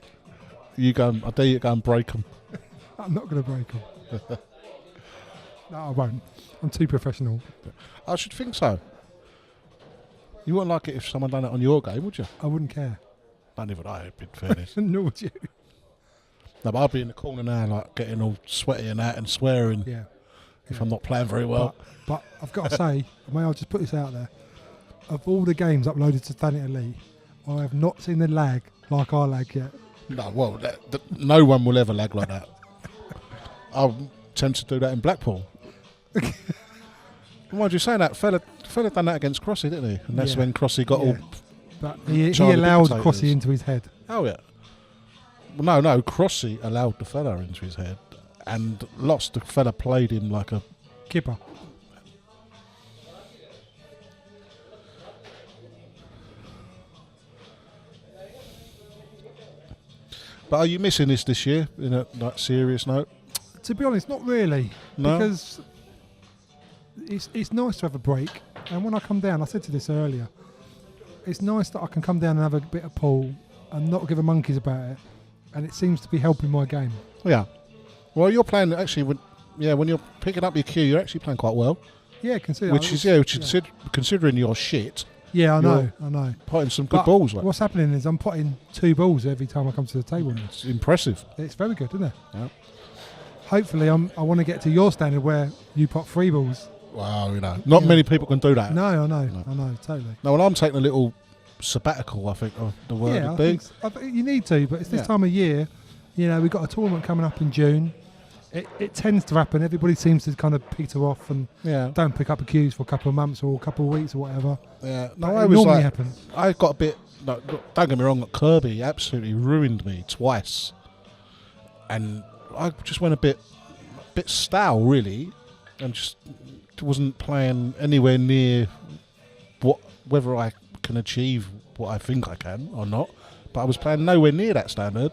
You go and, I dare you to go and break them. I'm not going to break them. No, I won't. I'm too professional. I should think so. You wouldn't like it if someone done it on your game, would you? I wouldn't care. Don't even I, in fairness. Nor would you. No, but I'll be in the corner now, like, getting all sweaty and that and swearing Yeah. if I'm not playing very well. But I've got to say, I'll just put this out there. Of all the games uploaded to Thanet Elite, I have not seen the lag like I lag yet. No, well, no one will ever lag like that. I'm tempted to do that in Blackpool. Why'd you say that? Fella done that against Crossy, didn't he? And that's Yeah. when Crossy got all... But he Charlie allowed Potatoes. Crossy into his head. Oh, yeah. Well, no, Crossy allowed the fella into his head and lost. The fella played him like a... Kipper. But are you missing this year, in a like serious note? To be honest, not really. No? Because it's nice to have a break. And when I come down, I said to this earlier, it's nice that I can come down and have a bit of pool and not give a monkeys about it. And it seems to be helping my game. Yeah. Well, you're playing, actually, when you're picking up your cue, you're actually playing quite well. Yeah, consider Which is considering your shit, Yeah, I know. putting some good But balls. Like. what's happening is I'm putting 2 balls every time I come to the table now. It's impressive. It's very good, isn't it? Yeah. Hopefully, I want to get to your standard where you put 3 balls. Wow, not many people can do that. No, I know, totally. No, well, I'm taking a little sabbatical, I think, of the word Yeah, would be. I think you need to, but it's this Yeah. time of year. You know, we've got a tournament coming up in June. It tends to happen. Everybody seems to kind of peter off and Yeah. don't pick up accused for a couple of months or a couple of weeks or whatever. Yeah. But No, it I was normally like, happens. I got a bit, don't get me wrong, Kirby absolutely ruined me twice. And I just went a bit stale, really, and just wasn't playing anywhere near whether I can achieve what I think I can or not. But I was playing nowhere near that standard,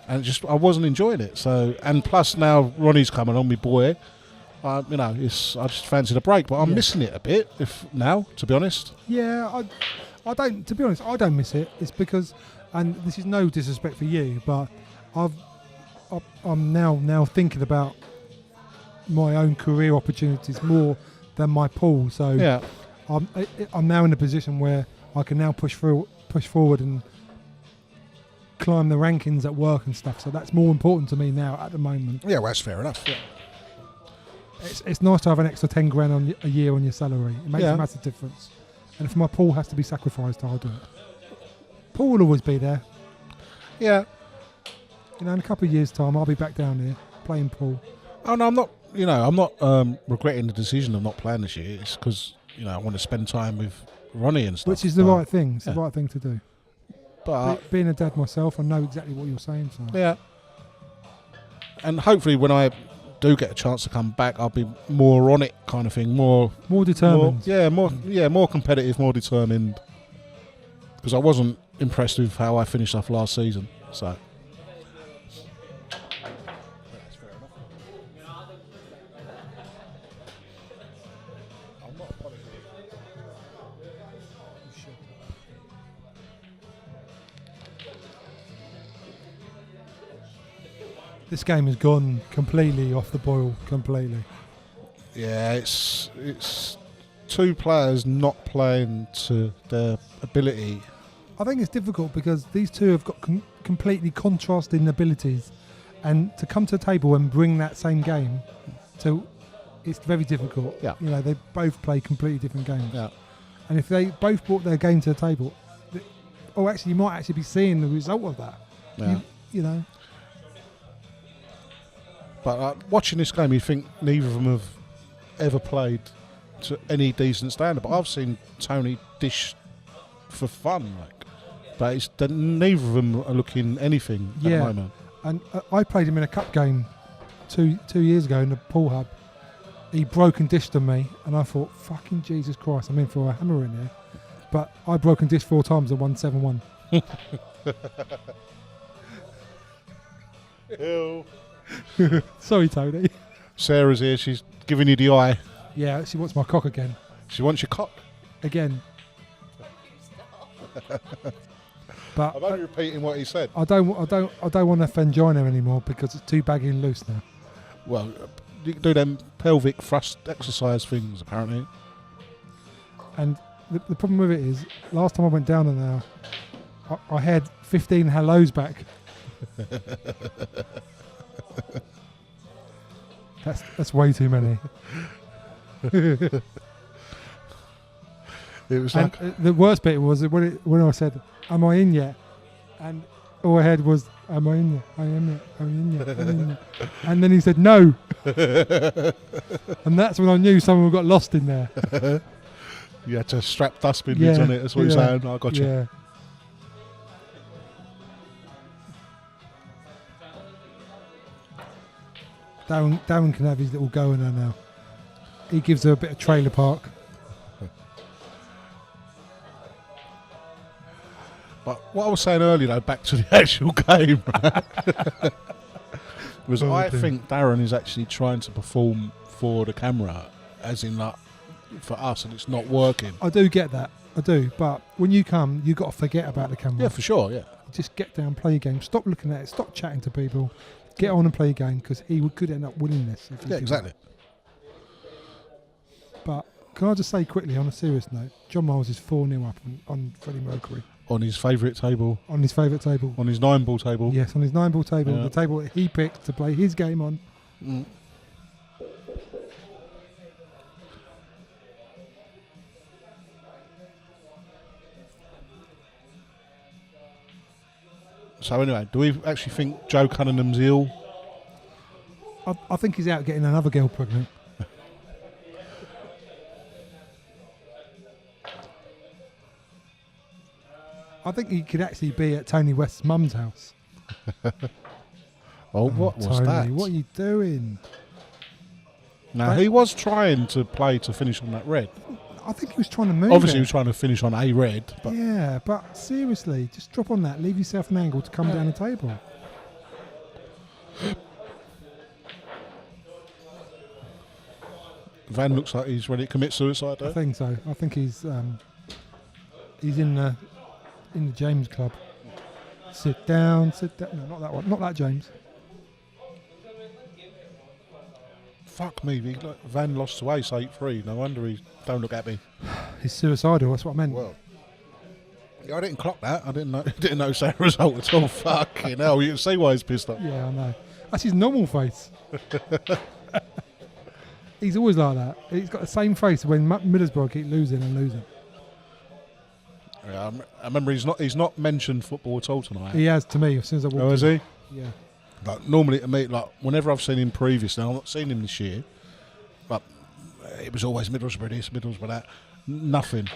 and I wasn't enjoying it. So, and plus now Ronnie's coming on, me boy. I just fancied a break, but I'm missing it a bit. To be honest. Yeah, I don't. To be honest, I don't miss it. It's because, and this is no disrespect for you, but I'm now thinking about my own career opportunities more than my pool. So Yeah. I'm now in a position where I can now push forward and climb the rankings at work and stuff. So that's more important to me now at the moment. Yeah, well, that's fair enough. Yeah. It's nice to have an extra 10 grand a year on your salary. It makes a massive difference. And if my pool has to be sacrificed, I'll do it. Pool will always be there. Yeah. You know, in a couple of years' time, I'll be back down here playing pool. Oh no, I'm not regretting the decision of not playing this year. It's because I want to spend time with Ronnie and stuff. Which is the right thing. It's the right thing to do. But Being a dad myself, I know exactly what you're saying. So. yeah, and hopefully when I do get a chance to come back, I'll be more on it, kind of thing. More determined. More competitive, more determined. Because I wasn't impressed with how I finished off last season. So This game has gone completely off the boil, completely. Yeah, it's two players not playing to their ability. I think it's difficult because these two have got completely contrasting abilities, and to come to the table and bring that same game, it's very difficult. Yeah. You know, they both play completely different games. Yeah. And if they both brought their game to the table, actually, you might actually be seeing the result of that. Yeah. You know. But watching this game, you think neither of them have ever played to any decent standard. But I've seen Tony dish for fun, but it's that neither of them are looking anything at the moment. And I played him in a cup game 2 years ago in the pool hub. He broke and dished on me, and I thought, fucking Jesus Christ, I'm in for a hammer in here. But I broke and dished 4 times and won 7-1. Ew. Sorry, Tony. Sarah's here. She's giving you the eye. Yeah, she wants my cock again. She wants your cock. Again. But I'm only repeating what he said. I don't want to offend Joyner anymore because it's too baggy and loose now. Well, you can do them pelvic thrust exercise things apparently. And the problem with it is, last time I went down there, I had 15 hellos back. That's way too many. It was and like the worst bit was when I said, "Am I in yet?" And all I had was, "Am I in yet? I am yet. I'm in yet. I'm in yet." And then he said, "No," and that's when I knew someone got lost in there. you had to strap dustbin lids on it. That's what you're saying. I got you. Yeah. Darren can have his little go in there now. He gives her a bit of trailer park. But what I was saying earlier, though, back to the actual game, right? I think Darren is actually trying to perform for the camera, as in like for us, and it's not working. I do get that. I do. But when you come, you've got to forget about the camera. Yeah, for sure, yeah. Just get down, play your game. Stop looking at it. Stop chatting to people. Get on and play your game, because he could end up winning this. Yeah, exactly. But can I just say quickly, on a serious note, John Miles is 4-0 up on Freddie Mercury. On his favourite table. On his favourite table. On his 9-ball table. Yes, on his 9-ball table. Yeah. The table that he picked to play his game on. Mm. So anyway, do we actually think Joe Cunningham's ill? I think he's out getting another girl pregnant. I think he could actually be at Tony West's mum's house. What was Tony, that? what are you doing? Now, he was trying to play to finish on that red. I think he was trying to move Obviously, it. he was trying to finish on a red. But Yeah, but seriously, just drop on that. Leave yourself an angle to come down the table. Van looks like he's ready to commit suicide, I though. think so. I think he's in the James Club. Sit down. No, not that one. Not that James. Fuck me, Van lost to Ace 8-3. No wonder he don't look happy. He's suicidal. That's what I meant. Well, yeah, I didn't clock that. I didn't know the result at all. Fucking hell, you can see why he's pissed off. Yeah, I know. That's his normal face. He's always like that. He's got the same face when Middlesbrough keep losing and losing. Yeah, I remember he's not mentioned football at all tonight. He has to me as soon as I walked in. Oh, is he? Yeah. Like normally to me, like whenever I've seen him previously, I've not seen him this year, but it was always Middlesbrough this, Middlesbrough that. Nothing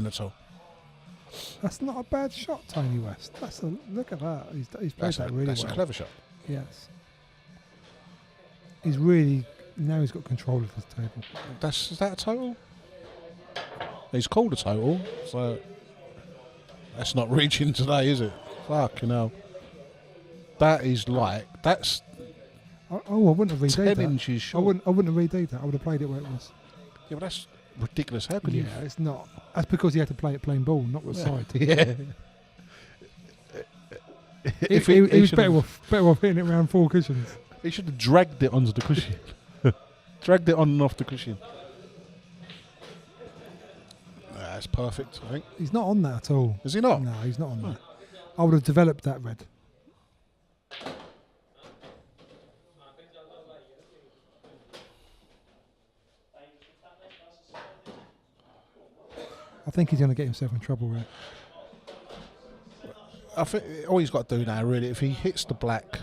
at all. That's not a bad shot, Tony West. Look at that. He's played that really That's well. a clever shot. Yes. He's really, now he's got control of this table. Is that a total? He's called a total, so that's not reaching today, is it? Fucking hell. That is that's I wouldn't have redeed 10 that. inches I short. wouldn't have redeed that. I would have played it where it was. Yeah, but that's ridiculous. How could you? Yeah, it's not. That's because he had to play it plain ball, not with side. Yeah. He was better off hitting it around 4 cushions. He should have dragged it onto the cushion. Dragged it on and off the cushion. That's perfect, I think. He's not on that at all. Is he not? No, he's not on that. I would have developed that red. I think he's going to get himself in trouble, Red. I think all he's got to do now, really, if he hits the black,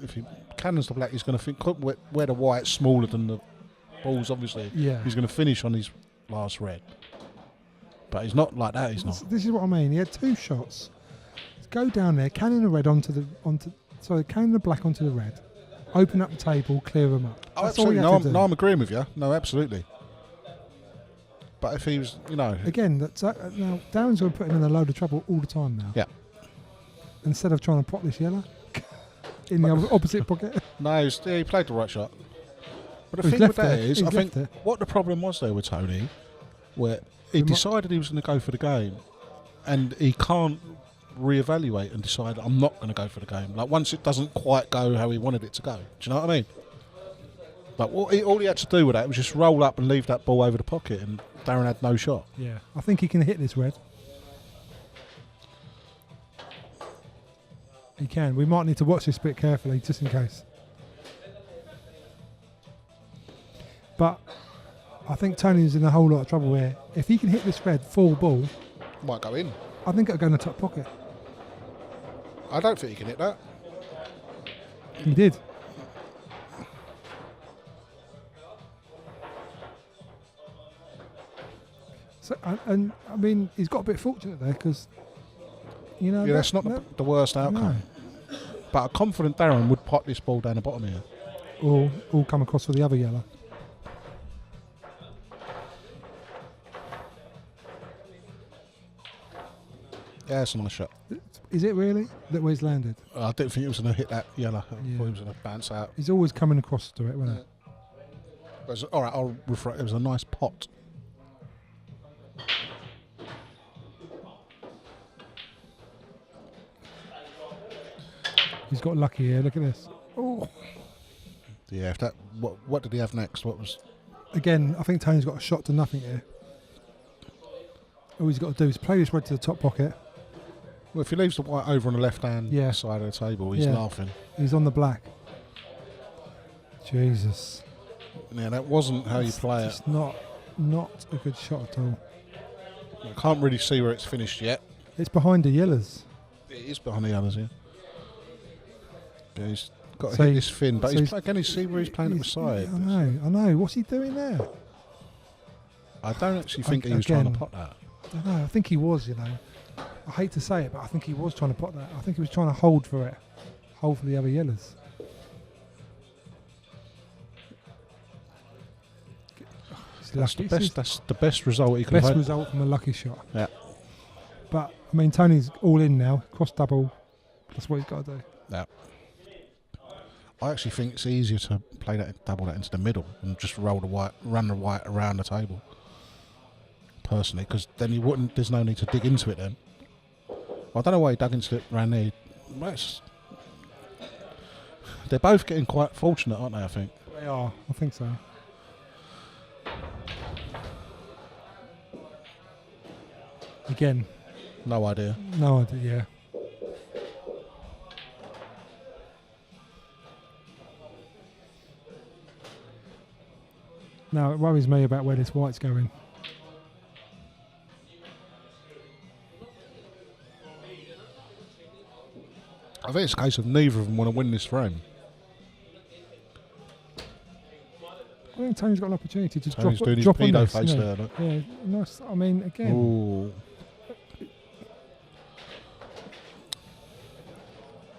if he cannons the black, he's going to think where the white's smaller than the balls, obviously. Yeah. He's going to finish on his last red. But he's not like that, he's not. This is what I mean. He had 2 shots. Go down there, cannon the red cannon the black onto the red. Open up the table, clear them up. Oh, That's all absolutely. he had to do. No, I'm agreeing with you. No, absolutely. But if he was, Again, now Darren's going to put him in a load of trouble all the time now. Yeah. Instead of trying to pot this yellow in the opposite pocket. No, he played the right shot. But the He's thing left with that there. is, He's I think left there. what the problem was there with Tony, where he decided he was going to go for the game, and he can't reevaluate and decide, I'm not going to go for the game. Like, once it doesn't quite go how he wanted it to go. Do you know what I mean? Like, all he had to do with that was just roll up and leave that ball over the pocket, and Darren had no shot. Yeah. I think he can hit this red. He can. We might need to watch this bit carefully, just in case. But I think Tony's in a whole lot of trouble here. If he can hit this red full ball, Might go in. I think it'll go in the top pocket. I don't think he can hit that. He did. So, and I mean, he's got a bit fortunate there because, you know. Yeah, that's not the worst outcome. But a confident Darren would pot this ball down the bottom here. Or come across for the other yellow. Yeah, it's a nice shot. Is it really? That where he's landed? I didn't think he was going to hit that yellow. I Yeah. thought he was going to bounce out. He's always coming across to it, wasn't it? All right, I'll rephrase. It was a nice pot. He's got lucky here. Look at this. Oh. Yeah. If that. What did he have next? What was? Again, I think Tony's got a shot to nothing here. All he's got to do is play this red to the top pocket. Well, if he leaves the white over on the left-hand Yeah. side of the table, he's Yeah. laughing. He's on the black. Jesus. Yeah, that wasn't how you play it. It's not a good shot at all. I can't really see where it's finished yet. It's behind the yellows. It is behind the others, yeah. Yeah, he's got to So hit he- this fin, but so he's he's- again, you see where he's playing at the side. I know. What's he doing there? I don't actually think he was trying Again. to pot that. I don't know. I think he was, you know. I hate to say it, but I think he was trying to pot that. I think he was trying to hold for it. Hold for the other yellows. It's That's the lucky. best. It's That's the best result he his could have best had. result from a lucky shot. Yeah. But, I mean, Tony's all in now. Cross double. That's what he's got to do. Yeah. I actually think it's easier to play that, double that into the middle, and just roll the white, run the white around the table. Personally, because then you wouldn't. There's no need to dig into it then. I don't know why he dug into it around there. They're both getting quite fortunate, aren't they? I think. They are. I think so. Again, No idea. no idea. Yeah. Now it worries me about where this white's going. I think it's a case of neither of them want to win this frame. I think Tony's got an opportunity to Tony's doing his drop on pedo this. face yeah. there. Look. Yeah, nice. I mean, again, Ooh.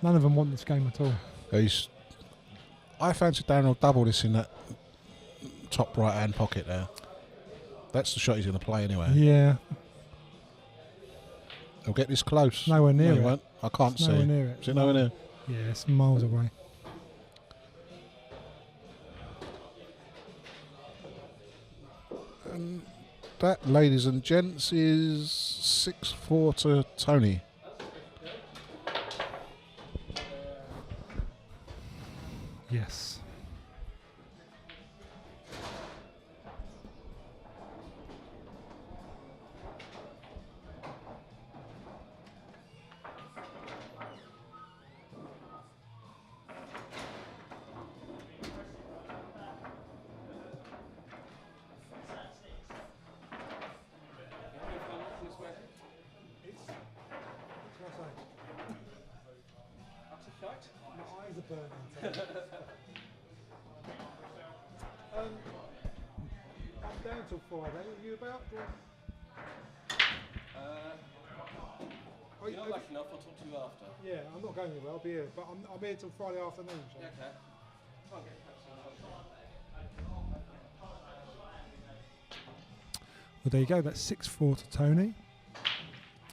none of them want this game at all. I fancy Darren will double this in that top right hand pocket there. That's the shot he's going to play anyway. Yeah, He'll get this close. nowhere near No, he it. won't. I can't It's see. nowhere near it. Is it nowhere near? Yeah, it's miles away. And that, ladies and gents, is 6-4 to Tony. Yes. My eyes are burning. I'm down till Friday. Are you about? You're not lucky enough, I'll talk to you after. Yeah, I'm not going anywhere. I'll be here, but I'm here till Friday afternoon. So. Okay. Try and get Well, there you go. That's 6-4 to Tony.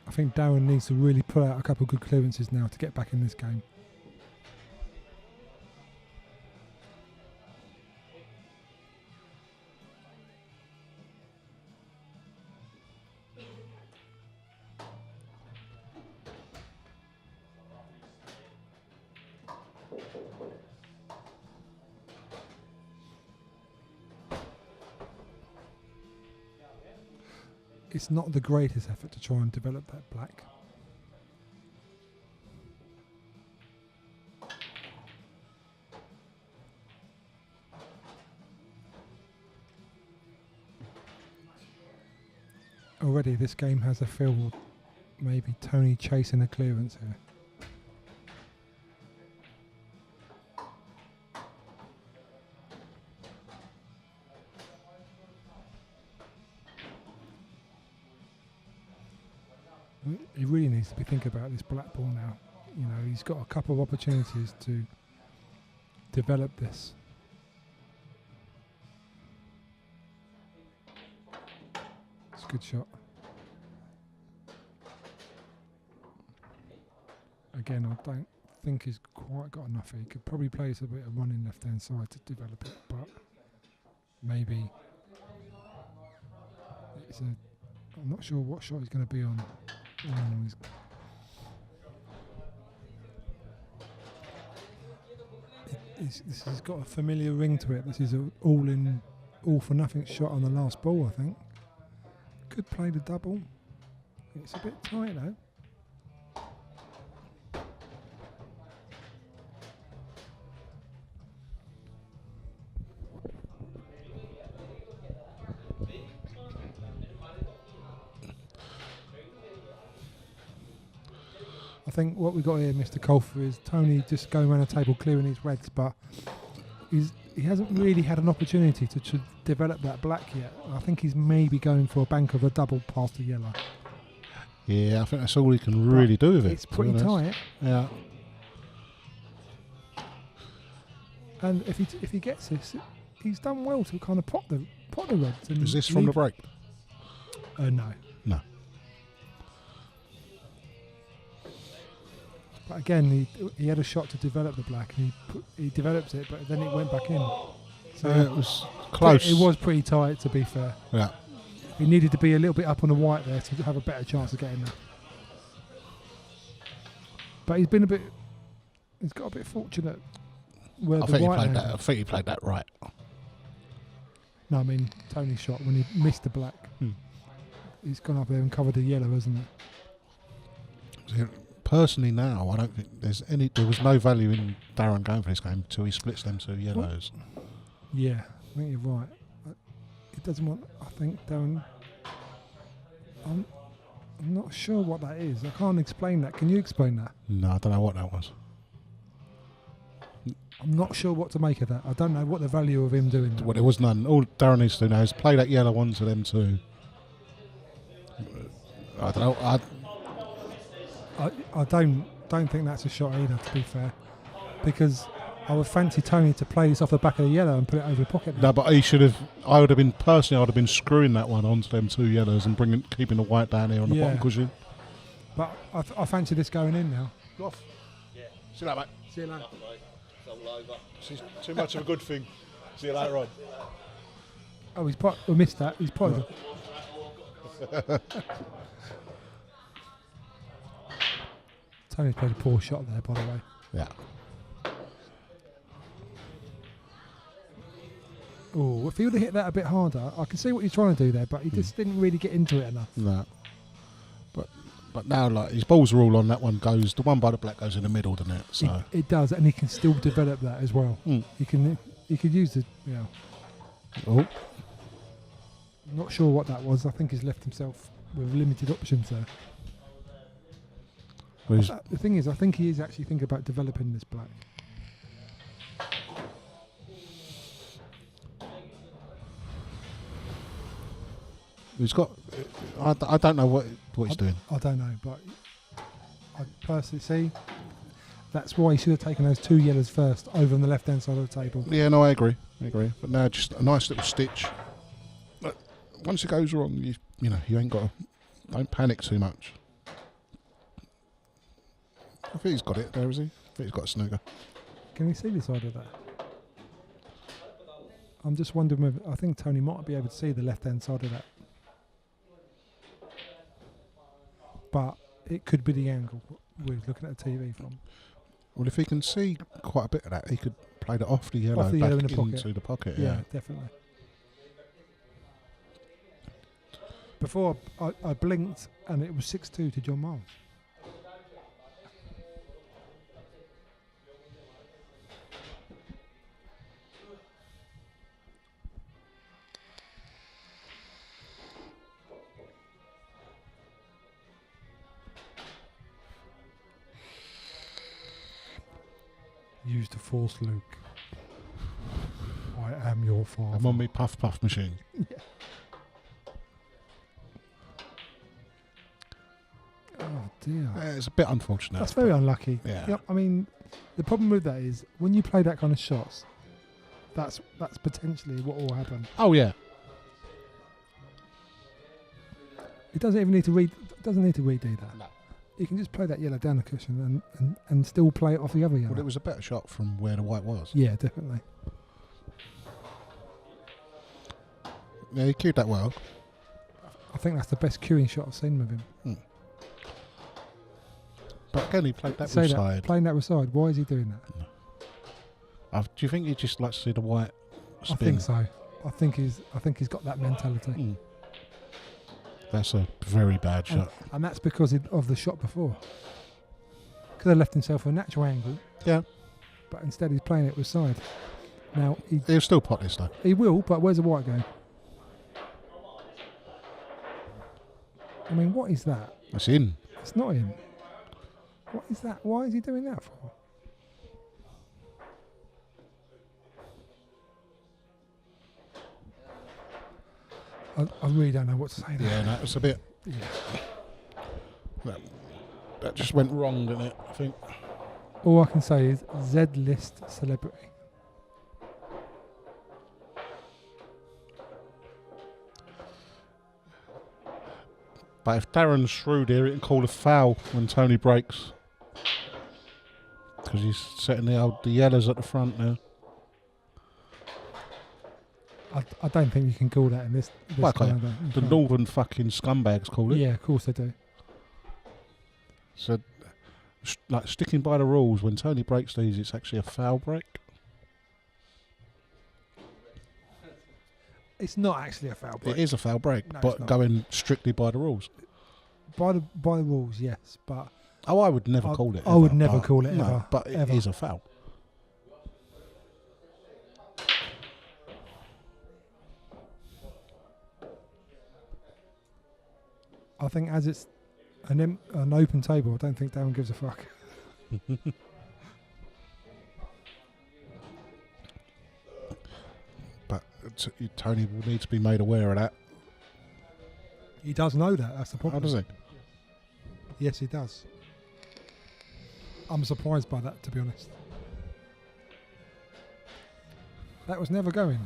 I think Darren needs to really pull out a couple of good clearances now to get back in this game. It's not the greatest effort to try and develop that black. Already this game has a feel of maybe Tony chasing a clearance here. He really needs to be thinking about this black ball now. You know, he's got a couple of opportunities to develop this. It's a good shot. Again, I don't think he's quite got enough here. He could probably play a bit of running left hand side to develop it, but maybe it's I'm not sure what shot he's going to be on. This has got a familiar ring to it. This is an all for nothing shot on the last ball, I think. Could play the double. It's a bit tight though. I think what we got here, Mr. Colfer, is Tony just going around the table clearing his reds, but he hasn't really had an opportunity to develop that black yet. I think he's maybe going for a bank of a double past the yellow. Yeah, I think that's all he can really do with it. It's pretty tight. Yeah. And if he gets this, he's done well to kind of pot the reds. And Is this from the break? No. No. But again, he had a shot to develop the black, and he developed it, but then it went back in. So yeah, it was close. It was pretty tight, to be fair. Yeah. He needed to be a little bit up on the white there to have a better chance of getting there. But he's got a bit fortunate where I the think he white played landed. that. I think he played that right. No, I mean Tony's shot when he missed the black. He's gone up there and covered the yellow, hasn't it? Personally, now I don't think there was no value in Darren going for this game until he splits them two yellows. Yeah, I think you're right. It doesn't want. I think Darren. I'm not sure what that is. I can't explain that. Can you explain that? No, I don't know what that was. I'm not sure what to make of that. I don't know what the value of him doing that. Well, there was none. All Darren needs to do now is play that yellow one to them two. I don't know. I don't think that's a shot either, to be fair, because I would fancy Tony to play this off the back of the yellow and put it over the pocket. No, but he should have. I would have been screwing that one onto them two yellows and keeping the white down here on the bottom cushion. But I fancy this going in now. Off. Yeah. See you later, mate. See you later. It's all over. This is too much of a good thing. See you later on. Oh, we missed that. He's potted. Tony's played a poor shot there, by the way. Yeah. Oh, if he would have hit that a bit harder, I can see what he's trying to do there, but he just didn't really get into it enough. No. But now, like, his balls are all on that one. Goes the one by the black goes in the middle, doesn't it? So It does, and he can still develop that as well. He could use the. Yeah. oh, Not sure what that was. I think he's left himself with limited options there. well, he's- The thing is, I think he is actually thinking about developing this black. he's got. I don't know what he's doing. I don't know, but I personally see that's why he should have taken those 2 yellows first over on the left-hand side of the table. Yeah, no, I agree. But now just a nice little stitch. But once it goes wrong, you know, you ain't got to. Don't panic too much. I think he's got it there, is he? I think he's got a snooker. Can you see the side of that? I'm just wondering whether I think Tony might be able to see the left-hand side of that. But it could be the angle we're looking at the TV from. Well, if he can see quite a bit of that, he could play that off the yellow Off the back yellow in the pocket. into the pocket. Yeah, Yeah. definitely. Before I blinked and it was 6-2 to John Miles. Use the force, Luke. I am your father. I'm on me puff machine. Oh dear. Yeah, it's a bit unfortunate. That's very unlucky. Yeah. Yep, I mean, the problem with that is when you play that kind of shots, that's potentially what will happen. Oh yeah. It doesn't even need to redo that. No. You can just play that yellow down the cushion and still play it off the other yellow. Well, it was a better shot from where the white was. Yeah, definitely. Yeah, he cued that well. I think that's the best cueing shot I've seen with him. But again, he played that Say with that, side. playing that with side. Why is he doing that? Do you think he just likes to see the white spin? I think so. I think he's got that mentality. That's a very bad shot. And that's because of the shot before. Could have left himself a natural angle. Yeah. But instead he's playing it with side. Now He'll still pot this though. he will, but where's the white going? I mean, what is that? It's in. It's not in. What is that? Why is he doing that for? I really don't know what to say there. Yeah, no, it's a bit. That just went wrong, didn't it? I think. All I can say is Z-list celebrity. But if Darren's shrewd here, he can call a foul when Tony breaks. Because he's setting the yellows at the front now. I don't think you can call that in this Well, kind okay. of The northern fucking scumbags call it. Yeah, of course they do. So, like, sticking by the rules, when Tony breaks these, it's actually a foul break. It's not actually a foul break. It is a foul break, No, it's but not. going strictly by the rules. By the rules, yes, but Oh, I would never call it. I would ever, never but- call it no, ever, but it ever. is a foul. I think as it's an open table, I don't think Darren gives a fuck. But Tony will need to be made aware of that. He does know that. That's the How problem. does he? Yes, he does. I'm surprised by that, to be honest. That was never going.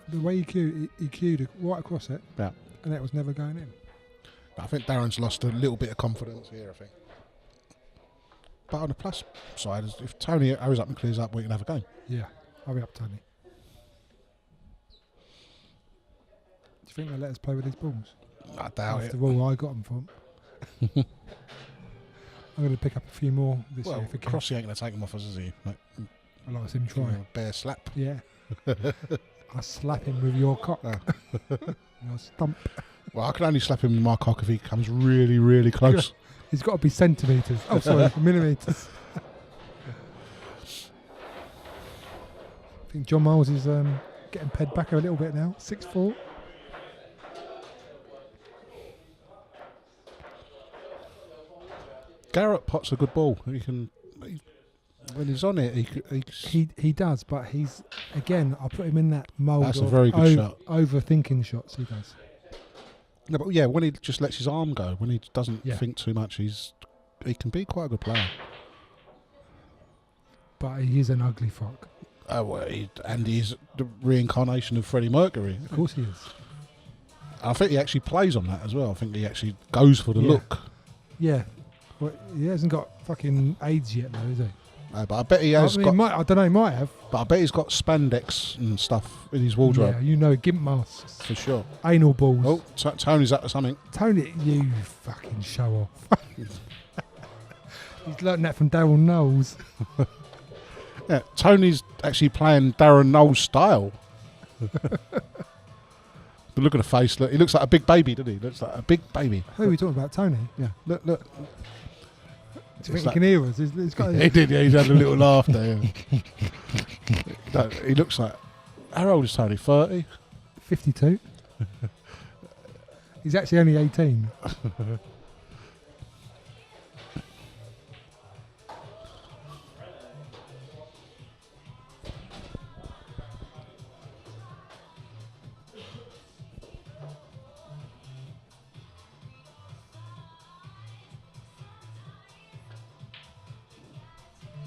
The way he cued it right across it, Yeah. and that was never going in. But I think Darren's lost a little bit of confidence here, I think. But on the plus side, if Tony hurries up and clears up, we can have a game. Yeah, hurry up, Tony. Do you think they'll let us play with these balls? I doubt it. After all, I got them from. I'm going to pick up a few more this Well, year for Crossy ain't going to take him off us, is he? Like, I like to see him give him try. a bare slap. Yeah. I slap him with your cock. Your stump. Well, I can only slap him with my cock if he comes really, really close. He's got to be centimetres. Oh, sorry, millimetres. I think John Miles is getting paid back a little bit now. 6'4". Garrett pots a good ball. When he's on it, He does, but he's again. I put him in that mould. That's a of very good shot. Overthinking shots. He does. No, but yeah, when he just lets his arm go, when he doesn't Yeah. think too much, he can be quite a good player. But he is an ugly fuck. Oh, well, and he's the reincarnation of Freddie Mercury. Of course he is. I think he actually plays on that as well. I think he actually goes for the Yeah. look. Yeah. Well, he hasn't got fucking AIDS yet, though, is he? No, but I bet he has got. I don't know. He might have. But I bet he's got spandex and stuff in his wardrobe Yeah, you know, gimp masks, for sure. anal balls. Oh, Tony's up to something. Tony, you fucking show off. He's learnt that from Darren Knowles. Yeah, Tony's actually playing Darren Knowles' style. But look at the face. Look, he looks like a big baby, doesn't he? Looks like a big baby. Who are we talking about? Tony? Yeah. Look. Do you think like- he can hear us? He's got He did. Yeah, he's had a little laugh there. Yeah. No, he looks like. How old is Tony? 30. 52. He's actually only 18.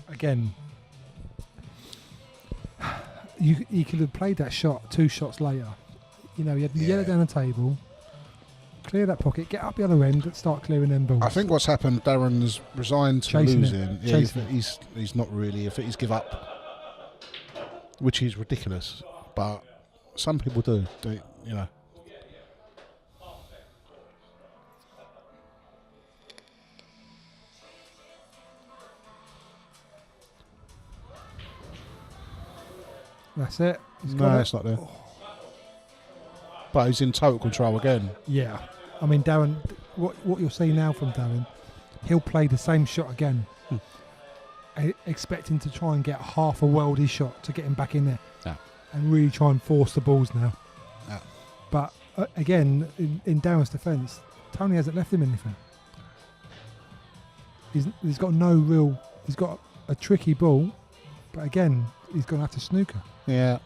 Again, you could have played that shot 2 shots later. You know, you had the yellow down the table, clear that pocket, get up the other end, and start clearing them balls. I think what's happened, Darren's resigned to Chasing it. losing. Yeah, Chasing he's not really. I think he's give up, which is ridiculous. But some people do. You know. That's it. He's No, got it. it's not there. But he's in total control again. Yeah. I mean, Darren, what you'll see now from Darren, he'll play the same shot again, expecting to try and get half a worldy shot to get him back in there. Yeah. And really try and force the balls now. Yeah. But again, in Darren's defence, Tony hasn't left him anything. He's got no real. He's got a tricky ball, but again, he's going to have to snooker. Yeah.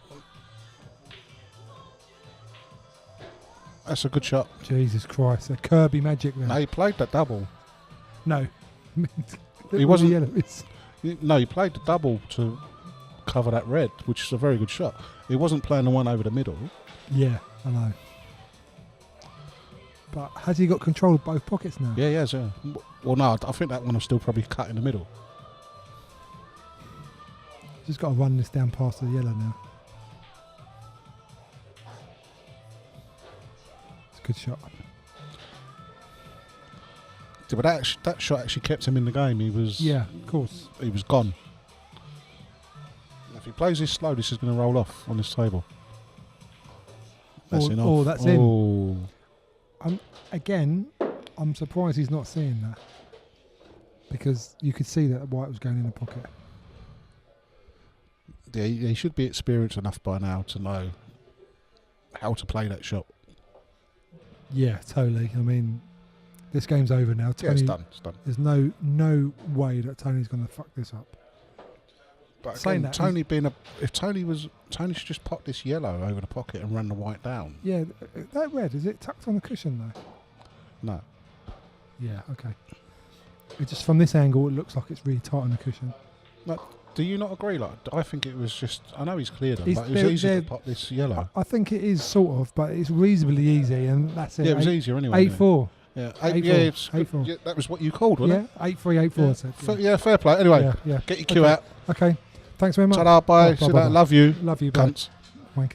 That's a good shot. Jesus Christ, a Kirby magic there. No, he played that double. No. He wasn't- Yellow. No, he played the double to cover that red, which is a very good shot. He wasn't playing the one over the middle. Yeah, I know. But has he got control of both pockets now? Yeah, yeah. Well, no, I think that one was still probably cut in the middle. Just got to run this down past the yellow now. It's a good shot. But that shot actually kept him in the game. He was Of course. he was gone. If he plays this slow, this is going to roll off on this table. That's enough. Oh, that's in. Again, I'm surprised he's not seeing that. Because you could see that white was going in the pocket. Yeah, he should be experienced enough by now to know how to play that shot. Yeah, totally. I mean, this game's over now. Yeah, it's Tony, done. It's done. there's no way that Tony's going to fuck this up. But Saying again, that, Tony should just pop this yellow over the pocket and run the white down. Yeah, that red, is it tucked on the cushion though? No. Yeah, okay. It just from this angle, it looks like it's really tight on the cushion. Do you not agree? Like, I think it was just. I know he's cleared them, He's- but it was they're- easy they're- to pop this yellow. I think it is sort of, but it's reasonably easy, and that's it. Yeah, it was easier anyway. 8-4. Yeah, 8-4. yeah, it's 8-4. yeah, that was what you called, wasn't Yeah, 8-3, 8-4. it? I said, Yeah, fair play. Anyway, yeah, yeah. get your cue Okay. out. Okay. Thanks very much. Ta-da, bye. Bye, See you bye, later. bye. Love you, Love you, bye. cunts. Wanker.